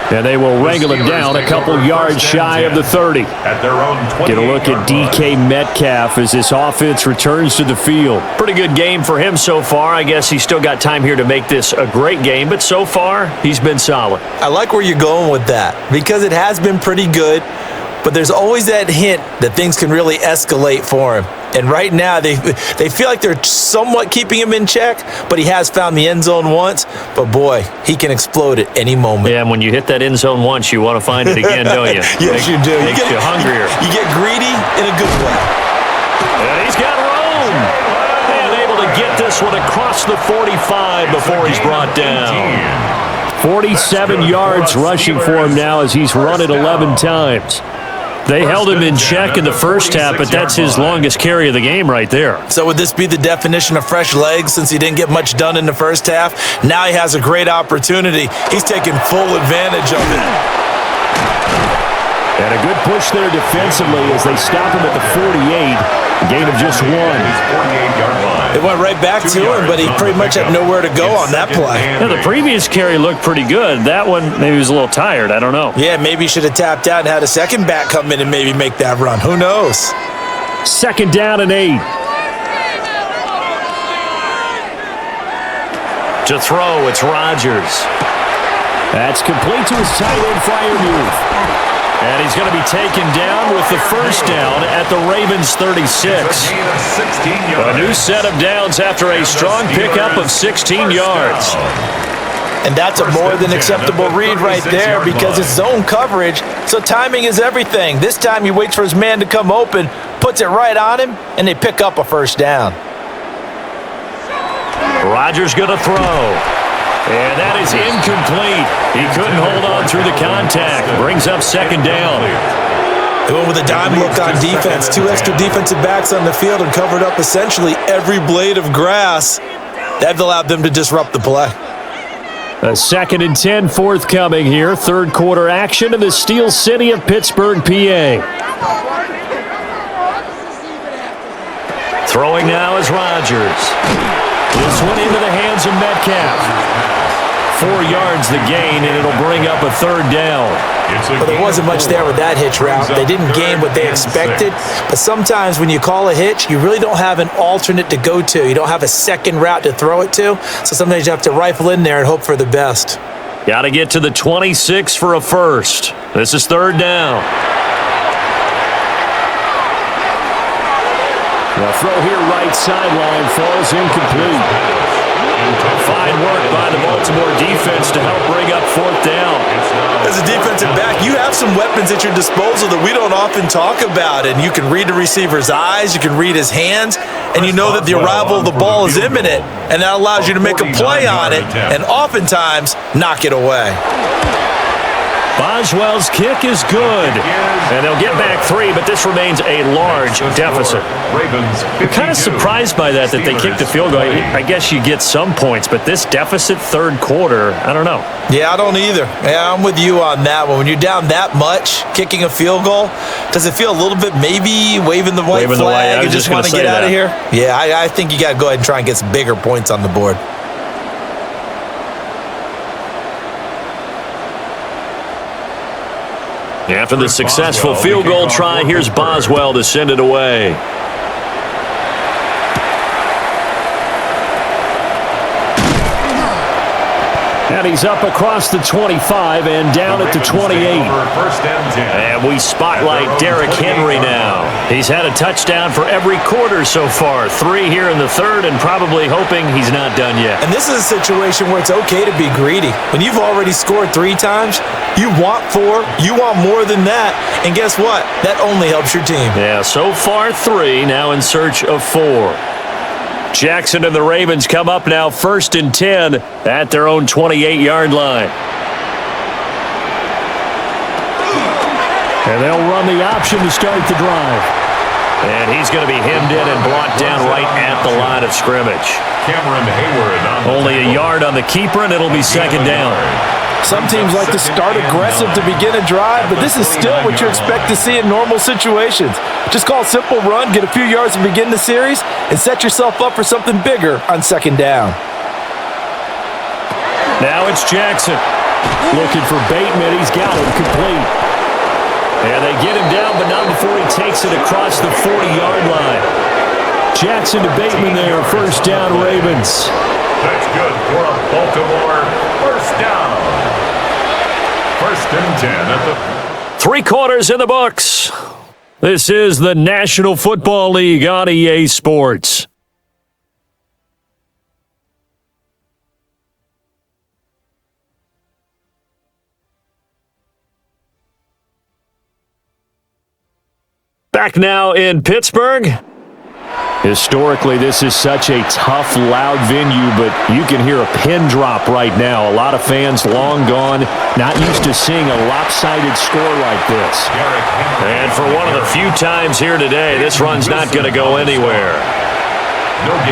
[SPEAKER 1] And they will wrangle him down a couple yards shy of the 30.
[SPEAKER 3] At their own 28.
[SPEAKER 1] Get a look at DK Metcalf as this offense returns to the field. Pretty good game for him so far. I guess he's still got time here to make this a great game, but so far, he's been solid.
[SPEAKER 2] I like where you're going with that because it has been pretty good, but there's always that hint that things can really escalate for him. And right now, they feel like they're somewhat keeping him in check, but he has found the end zone once. But, boy, he can explode at any moment.
[SPEAKER 1] Yeah, and when you hit that end zone once, you want to find it again, don't you?
[SPEAKER 2] Yes, you do.
[SPEAKER 1] Makes you hungrier.
[SPEAKER 2] You get greedy in a good way.
[SPEAKER 1] And he's got room. And able to get this one across the 45 before he's brought down. 47 yards rushing for him now as he's run it 11 times. They held him in check in the first half, but that's his longest carry of the game right there.
[SPEAKER 2] So would this be the definition of fresh legs since he didn't get much done in the first half? Now he has a great opportunity. He's taking full advantage of it.
[SPEAKER 1] And a good push there defensively as they stop him at the 48. Gain of just one.
[SPEAKER 2] It went right back to him, but he pretty much had nowhere to go on that play.
[SPEAKER 1] Yeah, the previous carry looked pretty good. That one, maybe he was a little tired. I don't know.
[SPEAKER 2] Yeah, maybe he should have tapped out and had a second back come in and maybe make that run. Who knows?
[SPEAKER 1] 2nd down and 8. To throw, it's Rodgers. That's complete to his tight end, Freiermuth. And he's going to be taken down with the first down at the Ravens' 36. A new set of downs after a strong pickup of 16 yards.
[SPEAKER 2] And that's a more than acceptable read right there because it's zone coverage, so timing is everything. This time he waits for his man to come open, puts it right on him, and they pick up a first down.
[SPEAKER 1] Rodgers going to throw. And that is incomplete. He couldn't hold on through the contact. Brings up 2nd down.
[SPEAKER 2] They went with a dime look on defense. 2 extra defensive backs on the field and covered up essentially every blade of grass. That allowed them to disrupt the play.
[SPEAKER 1] A 2nd and 10 forthcoming here. 3rd quarter action in the Steel City of Pittsburgh, PA. Throwing now is Rodgers. This one into the hands of Metcalf. 4 yards the gain, and it'll bring up a 3rd down.
[SPEAKER 2] Well, there wasn't much there with that hitch route. They didn't gain what they expected, but sometimes when you call a hitch, you really don't have an alternate to go to. You don't have a second route to throw it to, so sometimes you have to rifle in there and hope for the best.
[SPEAKER 1] Got to get to the 26 for a first. This is 3rd down. The throw here right sideline falls incomplete. Fine work by the Baltimore defense to help bring up 4th down.
[SPEAKER 2] As a defensive back, you have some weapons at your disposal that we don't often talk about, and you can read the receiver's eyes, you can read his hands, and you know that the arrival of the ball is imminent, and that allows you to make a play on it and oftentimes knock it away.
[SPEAKER 1] Boswell's kick is good. And they'll get back 3, but this remains a large deficit. I'm kind of surprised by that they kicked the field goal. I guess you get some points, but this deficit 3rd quarter, I don't know.
[SPEAKER 2] Yeah, I don't either. Yeah, I'm with you on that one. When you're down that much, kicking a field goal, does it feel a little bit maybe waving the white flag and just want to get out of here? Yeah, I think you got to go ahead and try and get some bigger points on the board.
[SPEAKER 1] After the successful field goal try, here's Boswell to send it away. And he's up across the 25 and down at the 28. And we spotlight Derrick Henry now. He's had a touchdown for every quarter so far. 3 here in the 3rd and probably hoping he's not done yet.
[SPEAKER 2] And this is a situation where it's okay to be greedy. When you've already scored 3 times, you want 4, you want more than that. And guess what? That only helps your team.
[SPEAKER 1] Yeah, so far 3, now in search of 4. Jackson and the Ravens come up now 1st and 10 at their own 28-yard line. And they'll run the option to start the drive. And he's going to be hemmed in and blocked down right at the line of scrimmage. Only a yard on the keeper, and it'll be 2nd down.
[SPEAKER 2] Some teams like to start aggressive to begin a drive, but this is still what you expect to see in normal situations. Just call a simple run, get a few yards to begin the series, and set yourself up for something bigger on 2nd down.
[SPEAKER 1] Now it's Jackson. Looking for Bateman. He's got him complete. And they get him down, but not before he takes it across the 40-yard line. Jackson to Bateman there. First down, Ravens.
[SPEAKER 3] That's good for a Baltimore first down. First and 10 at the...
[SPEAKER 1] 3 quarters in the books. This is the National Football League on EA Sports. Back now in Pittsburgh. Historically, this is such a tough, loud venue, but you can hear a pin drop right now. A lot of fans long gone, not used to seeing a lopsided score like this. And for one of the few times here today, this run's not going to go anywhere.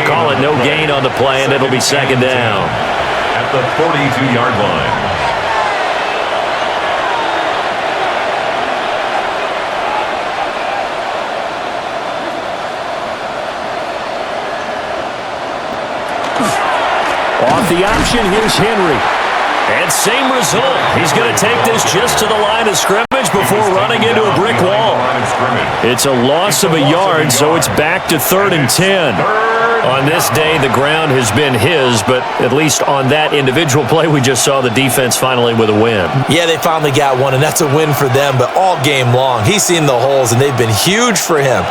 [SPEAKER 1] Call it no gain on the play, and it'll be second down.
[SPEAKER 3] At the 42-yard line.
[SPEAKER 1] Off the option, here's Henry. And same result. He's going to take this just to the line of scrimmage before running into a brick wall. It's a loss of a yard, so it's back to 3rd and 10. On this day, the ground has been his, but at least on that individual play, we just saw the defense finally with a win.
[SPEAKER 2] Yeah, they finally got one, and that's a win for them, but all game long, he's seen the holes, and they've been huge for him.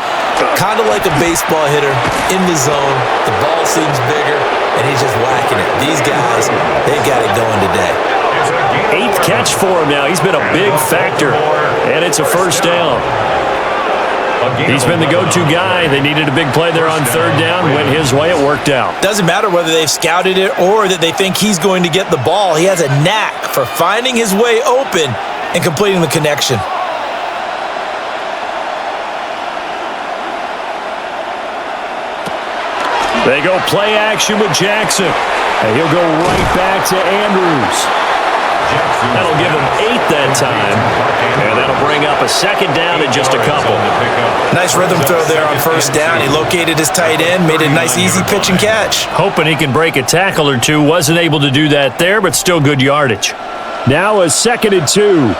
[SPEAKER 2] Kind of like a baseball hitter in the zone. The ball seems bigger, and he's just whacking it. These guys, they got it going today.
[SPEAKER 1] 8th catch for him now. He's been a big factor, and it's a first down. He's been the go-to guy. They needed a big play there on 3rd down. Went his way. It worked out.
[SPEAKER 2] Doesn't matter whether they've scouted it or that they think he's going to get the ball. He has a knack for finding his way open and completing the connection.
[SPEAKER 1] They go play action with Jackson. And he'll go right back to Andrews. That'll give him 8 that time. And that'll bring up a second down in just a couple.
[SPEAKER 2] Nice rhythm throw there on first down. He located his tight end, made a nice easy pitch and catch.
[SPEAKER 1] Hoping he can break a tackle or two. Wasn't able to do that there, but still good yardage. Now a 2nd and 2.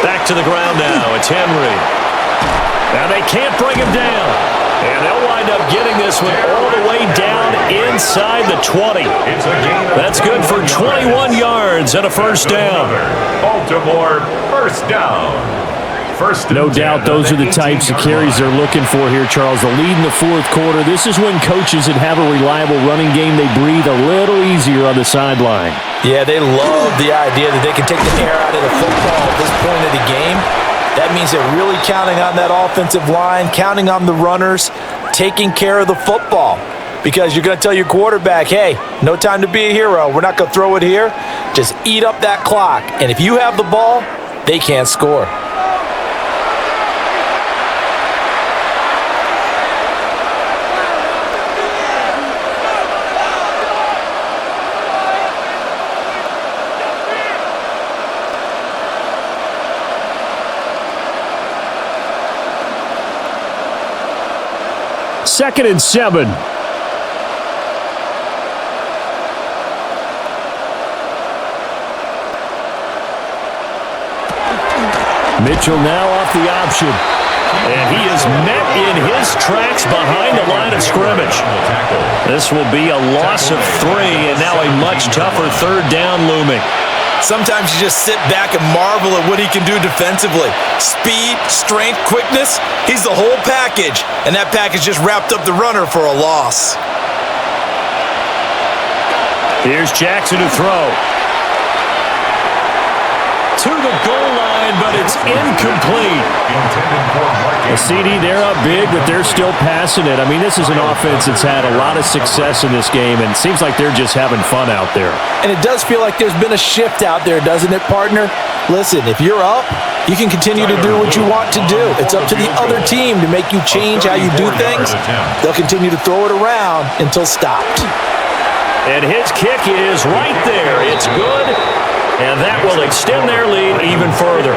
[SPEAKER 1] Back to the ground now. It's Henry. Now they can't bring him down. And they'll wind up getting this one all the way down inside the 20. That's good for 21 yards and a first down.
[SPEAKER 3] Baltimore first down.
[SPEAKER 1] No doubt those are the types of carries they're looking for here, Charles. The lead in the 4th quarter. This is when coaches that have a reliable running game, they breathe a little easier on the sideline.
[SPEAKER 2] Yeah, they love the idea that they can take the air out of the football at this point of the game. That means they're really counting on that offensive line, counting on the runners, taking care of the football. Because you're going to tell your quarterback, hey, no time to be a hero. We're not going to throw it here. Just eat up that clock. And if you have the ball, they can't score.
[SPEAKER 1] Second and 7. Mitchell now off the option. And he is met in his tracks behind the line of scrimmage. This will be a loss of 3, and now a much tougher 3rd down looming.
[SPEAKER 2] Sometimes you just sit back and marvel at what he can do defensively. Speed, strength, quickness, he's the whole package. And that package just wrapped up the runner for a loss.
[SPEAKER 1] Here's Jackson to throw. To the goal line, but it's incomplete. The CD, they're up big, but they're still passing it. I mean, this is an offense that's had a lot of success in this game, and it seems like they're just having fun out there.
[SPEAKER 2] And it does feel like there's been a shift out there, doesn't it, partner? Listen, if you're up, you can continue to do what you want to do. It's up to the other team to make you change how you do things. They'll continue to throw it around until stopped.
[SPEAKER 1] And his kick is right there. It's good. And that will extend their lead even further.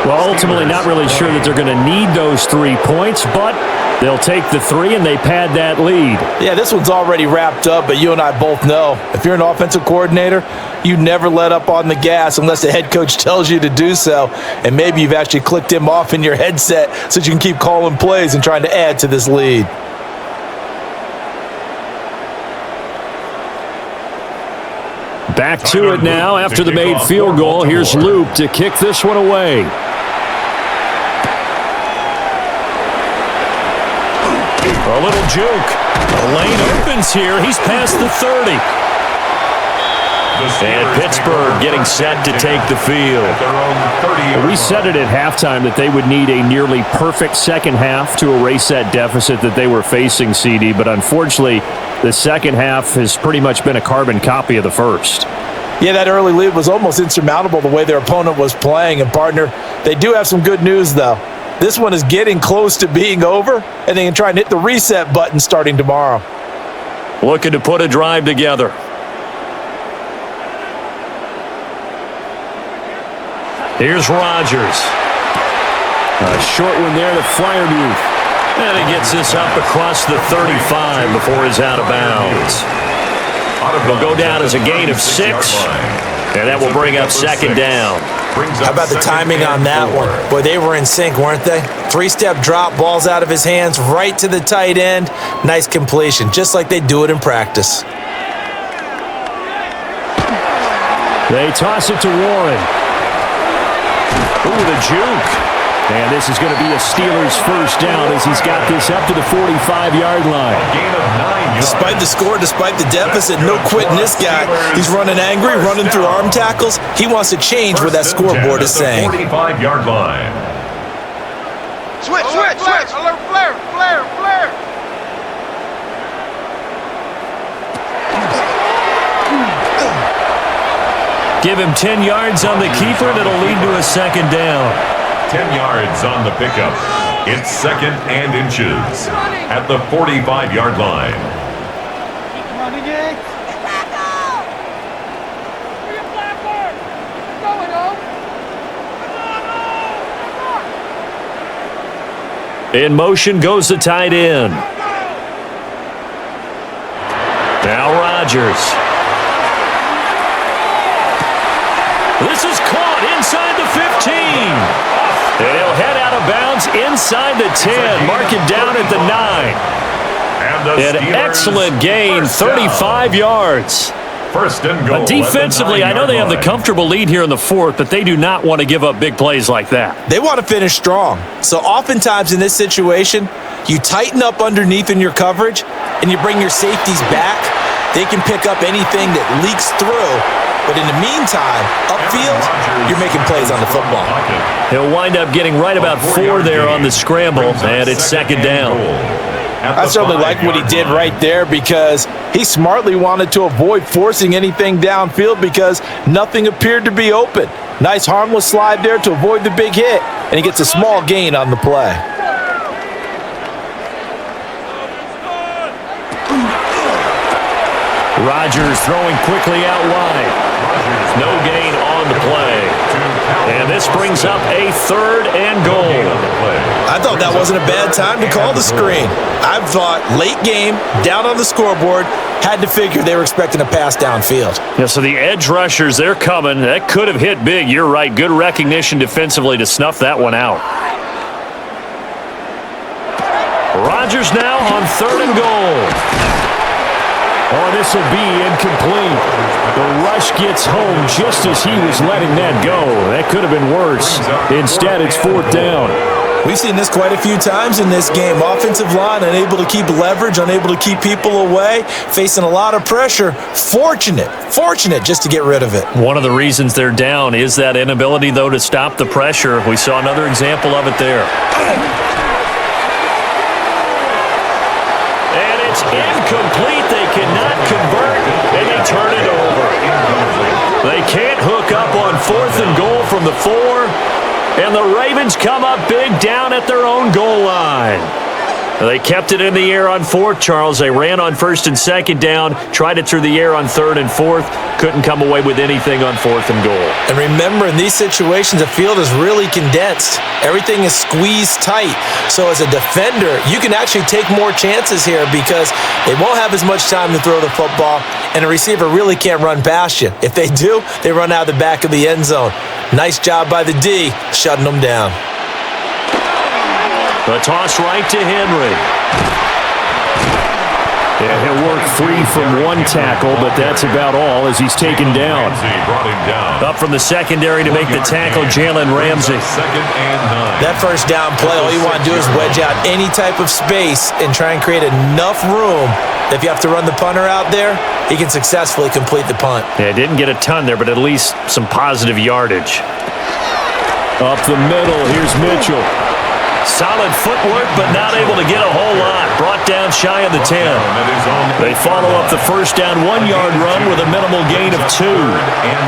[SPEAKER 1] Well, ultimately not really sure that they're going to need those 3 points, but they'll take the 3 and they pad that lead.
[SPEAKER 2] Yeah, this one's already wrapped up, but you and I both know if you're an offensive coordinator, you never let up on the gas unless the head coach tells you to do so, and maybe you've actually clicked him off in your headset so that you can keep calling plays and trying to add to this lead.
[SPEAKER 1] Back to it now after the made field goal. Here's Luke to kick this one away. A little juke. The lane opens here. He's past the 30. And Pittsburgh getting set to take the field. We said it at halftime that they would need a nearly perfect second half to erase that deficit that they were facing, CD. But unfortunately, the second half has pretty much been a carbon copy of the first.
[SPEAKER 2] Yeah, that early lead was almost insurmountable the way their opponent was playing. And, partner, they do have some good news, though. This one is getting close to being over, and they can try and hit the reset button starting tomorrow.
[SPEAKER 1] Looking to put a drive together. Here's Rodgers. A short one there to Freiermuth. And he gets this up across the 35 before he's out of bounds. Will go down as a gain of 6, and that will bring up second down.
[SPEAKER 2] How about the timing on that one? Boy, they were in sync, weren't they? 3-step drop, balls out of his hands, right to the tight end. Nice completion, just like they do it in practice.
[SPEAKER 1] They toss it to Warren. Ooh, the juke. And this is going to be a Steelers first down as he's got this up to the 45-yard line.
[SPEAKER 2] Despite the score, despite the deficit, no quitting this guy. He's running angry, running through arm tackles. He wants to change what that scoreboard is saying.
[SPEAKER 3] 45-yard line.
[SPEAKER 5] Switch. Alert, flare.
[SPEAKER 1] Give him 10 yards on the keeper, and it'll lead to a second down.
[SPEAKER 3] 10 yards on the pickup. It's second and inches at the 45-yard line.
[SPEAKER 5] Keep running it.
[SPEAKER 1] In motion goes the tight end. Now Rodgers. This is caught inside the 15. And he'll head out of bounds inside the 10. Mark it down at the 9. An excellent gain, 35 yards.
[SPEAKER 3] First and goal.
[SPEAKER 1] But defensively, I know they have the comfortable lead here in the fourth, but they do not want to give up big plays like that.
[SPEAKER 2] They want to finish strong. So oftentimes in this situation, you tighten up underneath in your coverage and you bring your safeties back. They can pick up anything that leaks through. But in the meantime, upfield, you're making plays on the football.
[SPEAKER 1] He'll wind up getting right about 4 there on the scramble, and it's second down.
[SPEAKER 2] I certainly like what he did right there because he smartly wanted to avoid forcing anything downfield because nothing appeared to be open. Nice harmless slide there to avoid the big hit, and he gets a small gain on the play.
[SPEAKER 1] Rodgers throwing quickly out wide. No gain on the play. And this brings up a 3rd and goal.
[SPEAKER 2] I thought that wasn't a bad time to call the screen. I thought late game, down on the scoreboard, had to figure they were expecting a pass downfield.
[SPEAKER 1] Yeah, so the edge rushers, they're coming. That could have hit big. You're right. Good recognition defensively to snuff that one out. Rodgers now on 3rd and goal. Oh, this will be incomplete. The rush gets home just as he was letting that go. That could have been worse. Instead, it's 4th down.
[SPEAKER 2] We've seen this quite a few times in this game. Offensive line unable to keep leverage, unable to keep people away, facing a lot of pressure. Fortunate just to get rid of it.
[SPEAKER 1] One of the reasons they're down is that inability, though, to stop the pressure. We saw another example of it there. And it's incomplete. They cannot convert, and they turn it over. They can't hook up on 4th and goal from the 4, and the Ravens come up big down at their own goal line. They kept it in the air on fourth, Charles. They ran on first and second down, tried it through the air on third and fourth, couldn't come away with anything on fourth and goal.
[SPEAKER 2] And remember, in these situations, the field is really condensed. Everything is squeezed tight. So as a defender, you can actually take more chances here because they won't have as much time to throw the football, and a receiver really can't run past you. If they do, they run out the back of the end zone. Nice job by the D, shutting them down.
[SPEAKER 1] The toss right to Henry. Yeah, he'll work free from one tackle, but that's about all as he's taken down. Up from the secondary to make the tackle, Jalen Ramsey.
[SPEAKER 2] That first down play, all you want to do is wedge out any type of space and try and create enough room that if you have to run the punter out there, he can successfully complete the punt.
[SPEAKER 1] Yeah, didn't get a ton there, but at least some positive yardage. Up the middle, here's Mitchell. Solid footwork, but not able to get a whole lot. Brought down shy of the 10. They follow up the first down 1-yard run with a minimal gain of 2.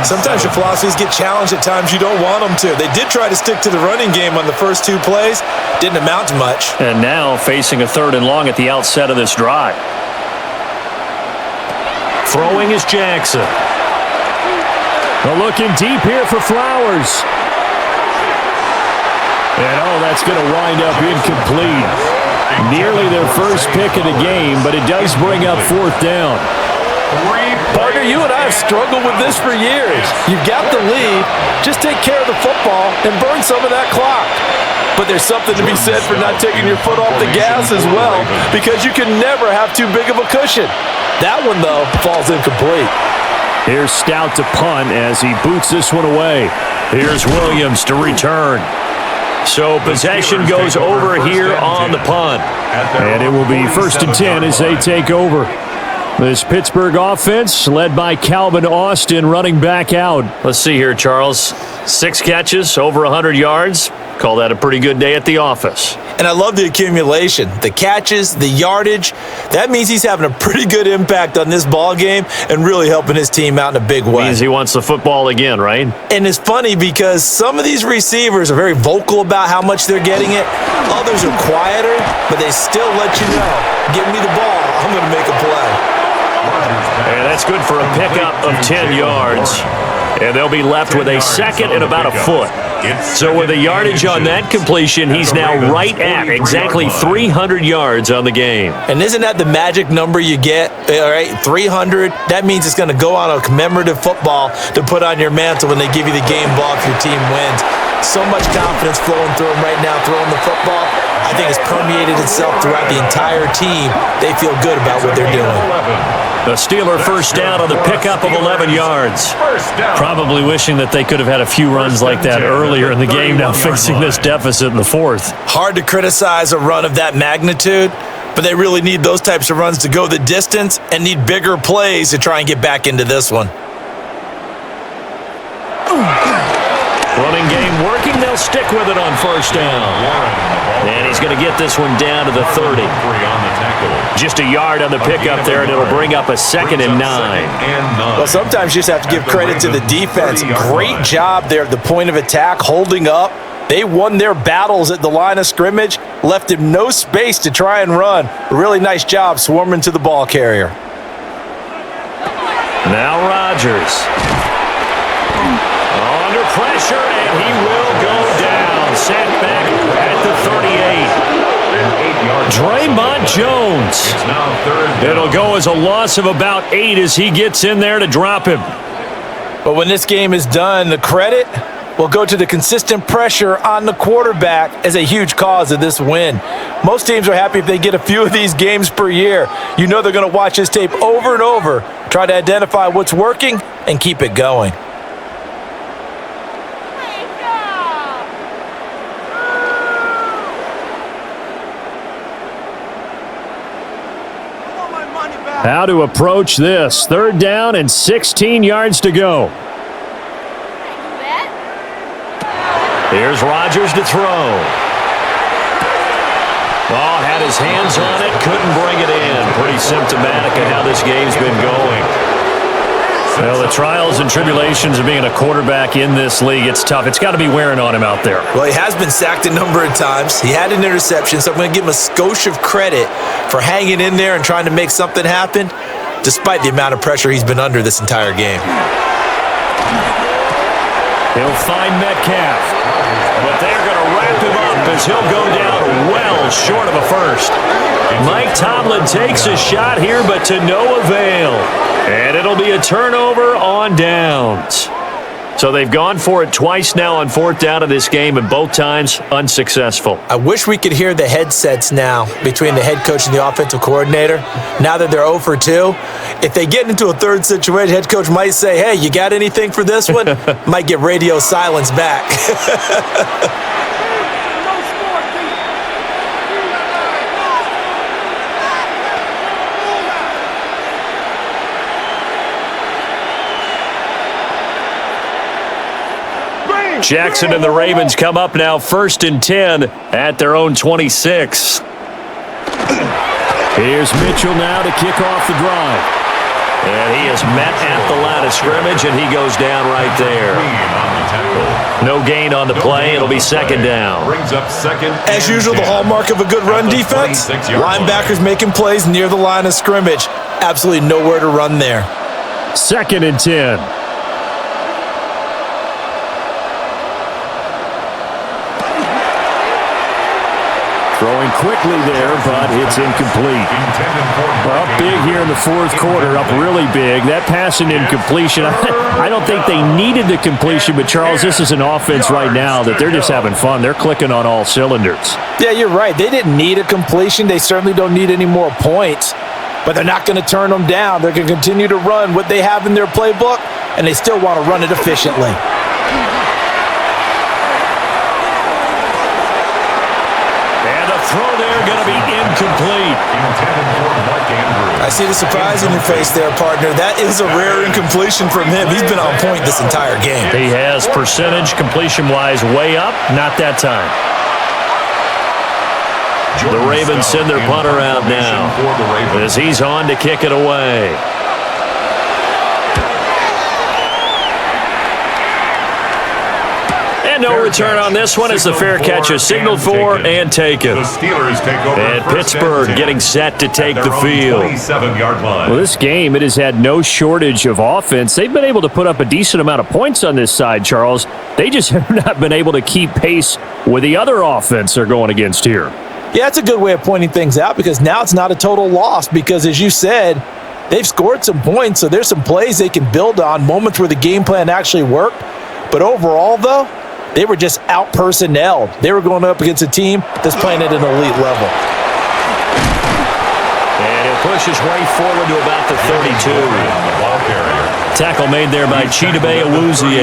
[SPEAKER 2] Sometimes your philosophies get challenged at times you don't want them to. They did try to stick to the running game on the first 2 plays. Didn't amount to much.
[SPEAKER 1] And now facing a 3rd and long at the outset of this drive. Throwing is Jackson. Looking deep here for Flowers. And, that's going to wind up incomplete. Nearly their first pick of the game, but it does bring up 4th down.
[SPEAKER 2] Partner, you and I have struggled with this for years. You've got the lead. Just take care of the football and burn some of that clock. But there's something to be said for not taking your foot off the gas as well, because you can never have too big of a cushion. That one, though, falls incomplete.
[SPEAKER 1] Here's Stout to punt as he boots this one away. Here's Williams to return. So possession goes over here on the punt. And it will be 1st and 10 as they take over. This Pittsburgh offense led by Calvin Austin running back out. Let's see here, Charles. 6 catches, over 100 yards. Call that a pretty good day at the office.
[SPEAKER 2] And I love the accumulation, the catches, the yardage. That means he's having a pretty good impact on this ball game and really helping his team out in a big way.
[SPEAKER 1] Means he wants the football again, right?
[SPEAKER 2] And it's funny because some of these receivers are very vocal about how much they're getting it. Others are quieter, but they still let you know, give me the ball, I'm going to make a play.
[SPEAKER 1] And that's good for a pickup of 10 yards. And they'll be left with a 2nd and about a foot. So with the yardage on that completion, he's now right at exactly 300 yards on the game.
[SPEAKER 2] And isn't that the magic number you get? All right, 300. That means it's going to go on a commemorative football to put on your mantle when they give you the game ball if your team wins. So much confidence flowing through him right now, throwing the football. I think it's permeated itself throughout the entire team. They feel good about what they're doing.
[SPEAKER 1] The Steeler first down on the pickup of 11 yards. Probably wishing that they could have had a few runs like that earlier in the game, now facing this deficit in the 4th.
[SPEAKER 2] Hard to criticize a run of that magnitude, but they really need those types of runs to go the distance and need bigger plays to try and get back into this one.
[SPEAKER 1] Running game working. They'll stick with it on first down. And he's going to get this one down to the 30. Just a yard on the pickup there, and it'll bring up a 2nd and 9.
[SPEAKER 2] Well, sometimes you just have to give credit to the defense. Great job there at the point of attack, holding up. They won their battles at the line of scrimmage, left him no space to try and run. A really nice job swarming to the ball carrier.
[SPEAKER 1] Now Rodgers. Under pressure, and he will go down. Sacked back at the 38. Draymond Jones. It'll go as a loss of about 8 as he gets in there to drop him.
[SPEAKER 2] But when this game is done, the credit will go to the consistent pressure on the quarterback as a huge cause of this win. Most teams are happy if they get a few of these games per year. You know they're going to watch this tape over and over, try to identify what's working, and keep it going.
[SPEAKER 1] How to approach this. 3rd down and 16 yards to go. Here's Rodgers to throw. Oh, had his hands on it, couldn't bring it in. Pretty symptomatic of how this game's been going. Well, the trials and tribulations of being a quarterback in this league, it's tough. It's got to be wearing on him out there.
[SPEAKER 2] Well, he has been sacked a number of times. He had an interception, so I'm going to give him a skosh of credit for hanging in there and trying to make something happen, despite the amount of pressure he's been under this entire game.
[SPEAKER 1] He'll find Metcalf, but they're going to wrap him up as he'll go down well short of a first. Mike Tomlin takes a shot here, but to no avail. And it'll be a turnover on downs. So they've gone for it twice now on fourth down of this game, and both times unsuccessful.
[SPEAKER 2] I wish we could hear the headsets now between the head coach and the offensive coordinator. Now that they're 0 for 2, if they get into a third situation, head coach might say, hey, you got anything for this one? Might get radio silence back.
[SPEAKER 1] Jackson and the Ravens come up now 1st and 10 at their own 26. Here's Mitchell now to kick off the drive. And he is met at the line of scrimmage, and he goes down right there. No gain on the play. It'll be second down.
[SPEAKER 2] As usual, the hallmark of a good run defense, linebackers making plays near the line of scrimmage. Absolutely nowhere to run there.
[SPEAKER 1] 2nd and 10. Throwing quickly there, but it's incomplete. Up big here in the fourth quarter, up really big. That pass and incompletion, I don't think they needed the completion, but Charles, this is an offense right now that they're just having fun. They're clicking on all cylinders.
[SPEAKER 2] Yeah, you're right. They didn't need a completion. They certainly don't need any more points, but they're not going to turn them down. They're going to continue to run what they have in their playbook, and they still want to run it efficiently.
[SPEAKER 1] Throw there going to be incomplete.
[SPEAKER 2] I see the surprise in your face there, partner. That is a rare incompletion from him. He's been on point this entire game.
[SPEAKER 1] He has percentage completion-wise way up. Not that time. The Ravens send their punter out now as he's on to kick it away. And no return on this one as the fair catch is signaled for and taken. And Pittsburgh getting set to take the field. Well, this game, it has had no shortage of offense. They've been able to put up a decent amount of points on this side, Charles. They just have not been able to keep pace with the other offense they're going against here.
[SPEAKER 2] Yeah, that's a good way of pointing things out because now it's not a total loss because, as you said, they've scored some points, so there's some plays they can build on, moments where the game plan actually worked. But overall, though, they were just out-personnelled. They were going up against a team that's playing at an elite level.
[SPEAKER 1] And he'll push his way forward to about the 32. Tackle made there by Chidobe Awuzie.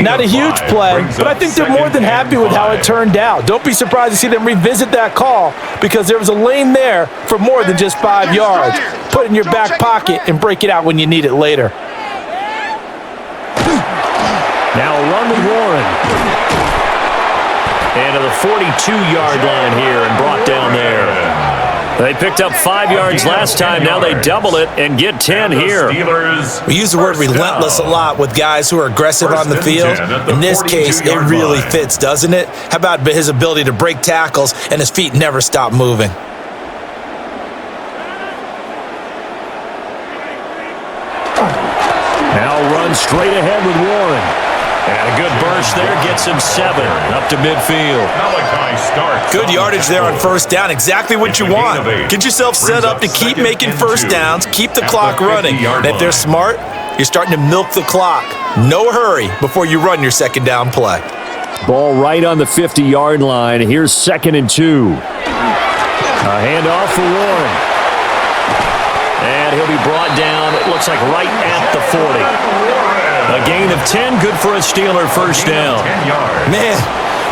[SPEAKER 2] Not a huge play, but I think they're more than happy with how it turned out. Don't be surprised to see them revisit that call because there was a lane there for more than just 5 yards. Put it in your back pocket and break it out when you need it later.
[SPEAKER 1] Now a run with Warren. And to the 42-yard line here and brought down there. They picked up 5 yards last time. Now they double it and get 10 here.
[SPEAKER 2] We use the word relentless a lot with guys who are aggressive on the field. In this case, it really fits, doesn't it? How about his ability to break tackles and his feet never stop moving?
[SPEAKER 1] Now run straight ahead with Warren. And a good burst there gets him 7 up to midfield.
[SPEAKER 2] Good yardage there on first down. Exactly what you want. Get yourself set up to keep making first downs, keep the clock running. And if they're smart, you're starting to milk the clock. No hurry before you run your second down play.
[SPEAKER 1] Ball right on the 50-yard line. Here's 2nd and 2. A handoff for Warren. And he'll be brought down, it looks like right at the 40. A gain of 10, good for a Steeler first down.
[SPEAKER 2] Man,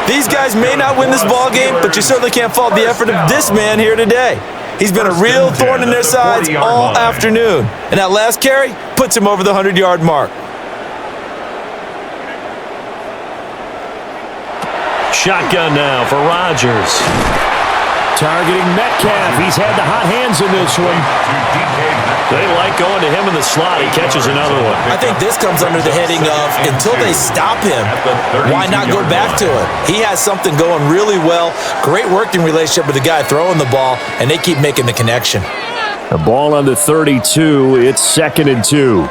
[SPEAKER 2] these guys may not win this ball game, but you certainly can't fault the effort of this man here today. He's been a real thorn in their sides all afternoon. And that last carry puts him over the 100-yard mark.
[SPEAKER 1] Shotgun now for Rodgers. Targeting Metcalf. He's had the hot hands in this one. They like going to him in the slot. He catches another one.
[SPEAKER 2] I think this comes under the heading of until they stop him, why not go back to it? He has something going really well. Great working relationship with the guy throwing the ball, and they keep making the connection.
[SPEAKER 1] The ball on the 32. It's 2nd and 2.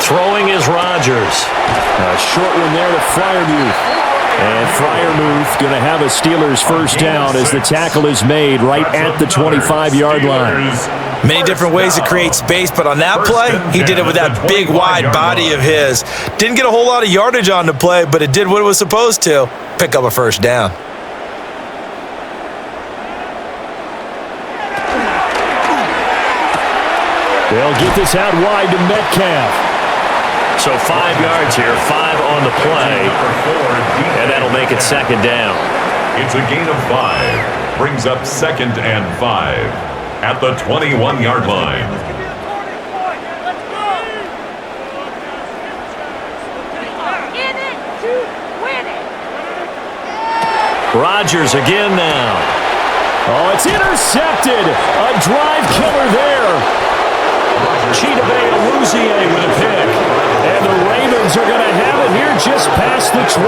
[SPEAKER 1] Throwing is Rodgers. A short one there to Freiermuth. And Freiermuth going to have a Steelers first down as the tackle is made right at the 25-yard line.
[SPEAKER 2] Many different ways to create space, but on that play, he did it with that big, wide body of his. Didn't get a whole lot of yardage on the play, but it did what it was supposed to, pick up a first down.
[SPEAKER 1] They'll get this out wide to Metcalf. So 5 yards here, 5 on the play, and that'll make it 2nd down.
[SPEAKER 3] It's a gain of 5. Brings up 2nd and 5 at the 21-yard line.
[SPEAKER 1] Rodgers again now. Oh, it's intercepted. A drive killer there. Chidobe Awuzie with a pick. And the Ravens are going to have it here just past the 25.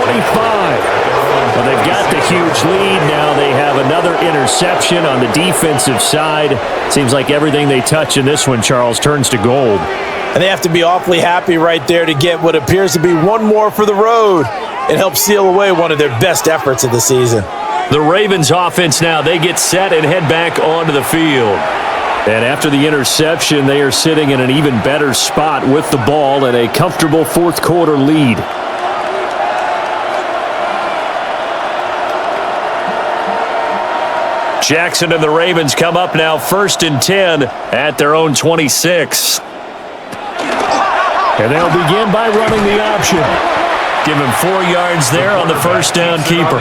[SPEAKER 1] Well, they've got the huge lead. Now they have another interception on the defensive side. Seems like everything they touch in this one, Charles, turns to gold.
[SPEAKER 2] And they have to be awfully happy right there to get what appears to be one more for the road. It helps seal away one of their best efforts of the season.
[SPEAKER 1] The Ravens offense now, they get set and head back onto the field. And after the interception, they are sitting in an even better spot with the ball and a comfortable fourth quarter lead. Jackson and the Ravens come up now 1st and 10 at their own 26. And they'll begin by running the option. Give him 4 yards there on the first down keeper.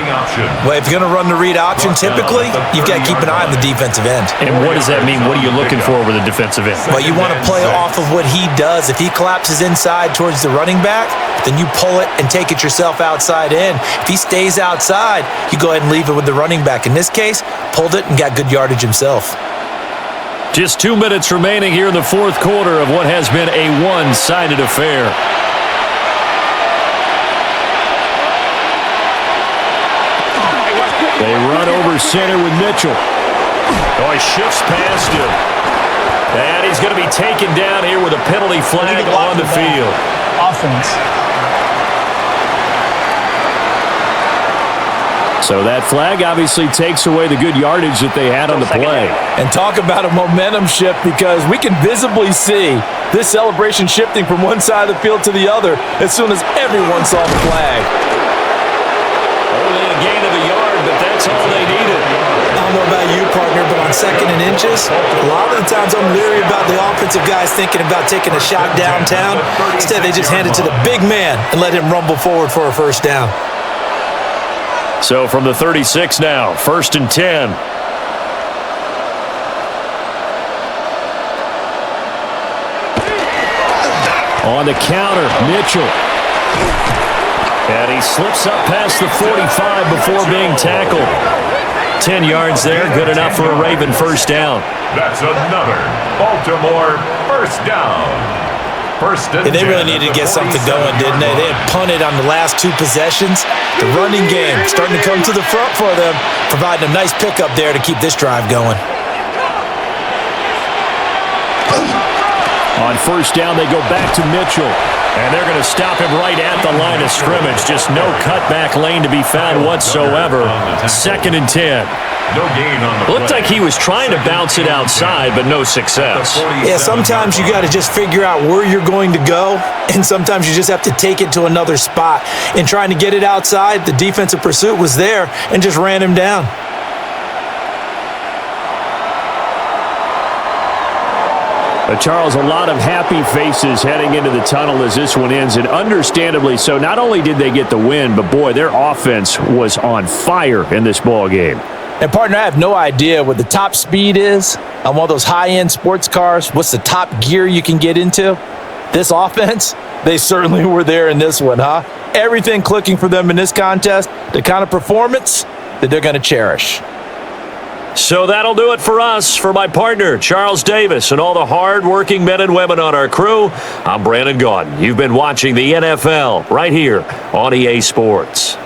[SPEAKER 2] Well, if you're going to run the read option, typically, you've got to keep an eye on the defensive end.
[SPEAKER 1] And what does that mean? What are you looking for with a defensive end?
[SPEAKER 2] Well, you want to play off of what he does. If he collapses inside towards the running back, then you pull it and take it yourself outside in. If he stays outside, you go ahead and leave it with the running back. In this case, pulled it and got good yardage himself.
[SPEAKER 1] Just 2 minutes remaining here in the fourth quarter of what has been a one-sided affair. They run over center with Mitchell. Oh, he shifts past him. And he's going to be taken down here with a penalty flag on the field.
[SPEAKER 6] Offense.
[SPEAKER 1] So that flag obviously takes away the good yardage that they had on the play.
[SPEAKER 2] And talk about a momentum shift, because we can visibly see this celebration shifting from one side of the field to the other as soon as everyone saw the flag.
[SPEAKER 1] Only a gain of a yard, but that's all they needed.
[SPEAKER 2] I don't know about you, partner, but on 2nd and inches, a lot of the times I'm leery about the offensive guys thinking about taking a shot downtown. Instead, they just hand it to the big man and let him rumble forward for a first down.
[SPEAKER 1] So from the 36 now, 1st and 10. On the counter, Mitchell. And he slips up past the 45 before being tackled. 10 yards there, good enough for a Raven first down.
[SPEAKER 3] That's another Baltimore first down.
[SPEAKER 2] They really needed to get something going, didn't they? They had punted on the last 2 possessions. The running game starting to come to the front for them, providing a nice pickup there to keep this drive going.
[SPEAKER 1] On first down, they go back to Mitchell. And they're going to stop him right at the line of scrimmage. Just no cutback lane to be found whatsoever. 2nd and 10.
[SPEAKER 3] No gain on the
[SPEAKER 1] Looked like he was trying to bounce it outside, but no success.
[SPEAKER 2] Yeah, sometimes you got to just figure out where you're going to go, and sometimes you just have to take it to another spot. In trying to get it outside, the defensive pursuit was there and just ran him down.
[SPEAKER 1] Charles, a lot of happy faces heading into the tunnel as this one ends, and understandably so. Not only did they get the win, but boy, their offense was on fire in this ball game.
[SPEAKER 2] And partner, I have no idea what the top speed is on one of those high-end sports cars. What's the top gear you can get into? This offense, they certainly were there in this one, huh? Everything clicking for them in this contest, the kind of performance that they're going to cherish.
[SPEAKER 1] So that'll do it for us. For my partner, Charles Davis, and all the hard-working men and women on our crew, I'm Brandon Gaudin. You've been watching the NFL right here on EA Sports.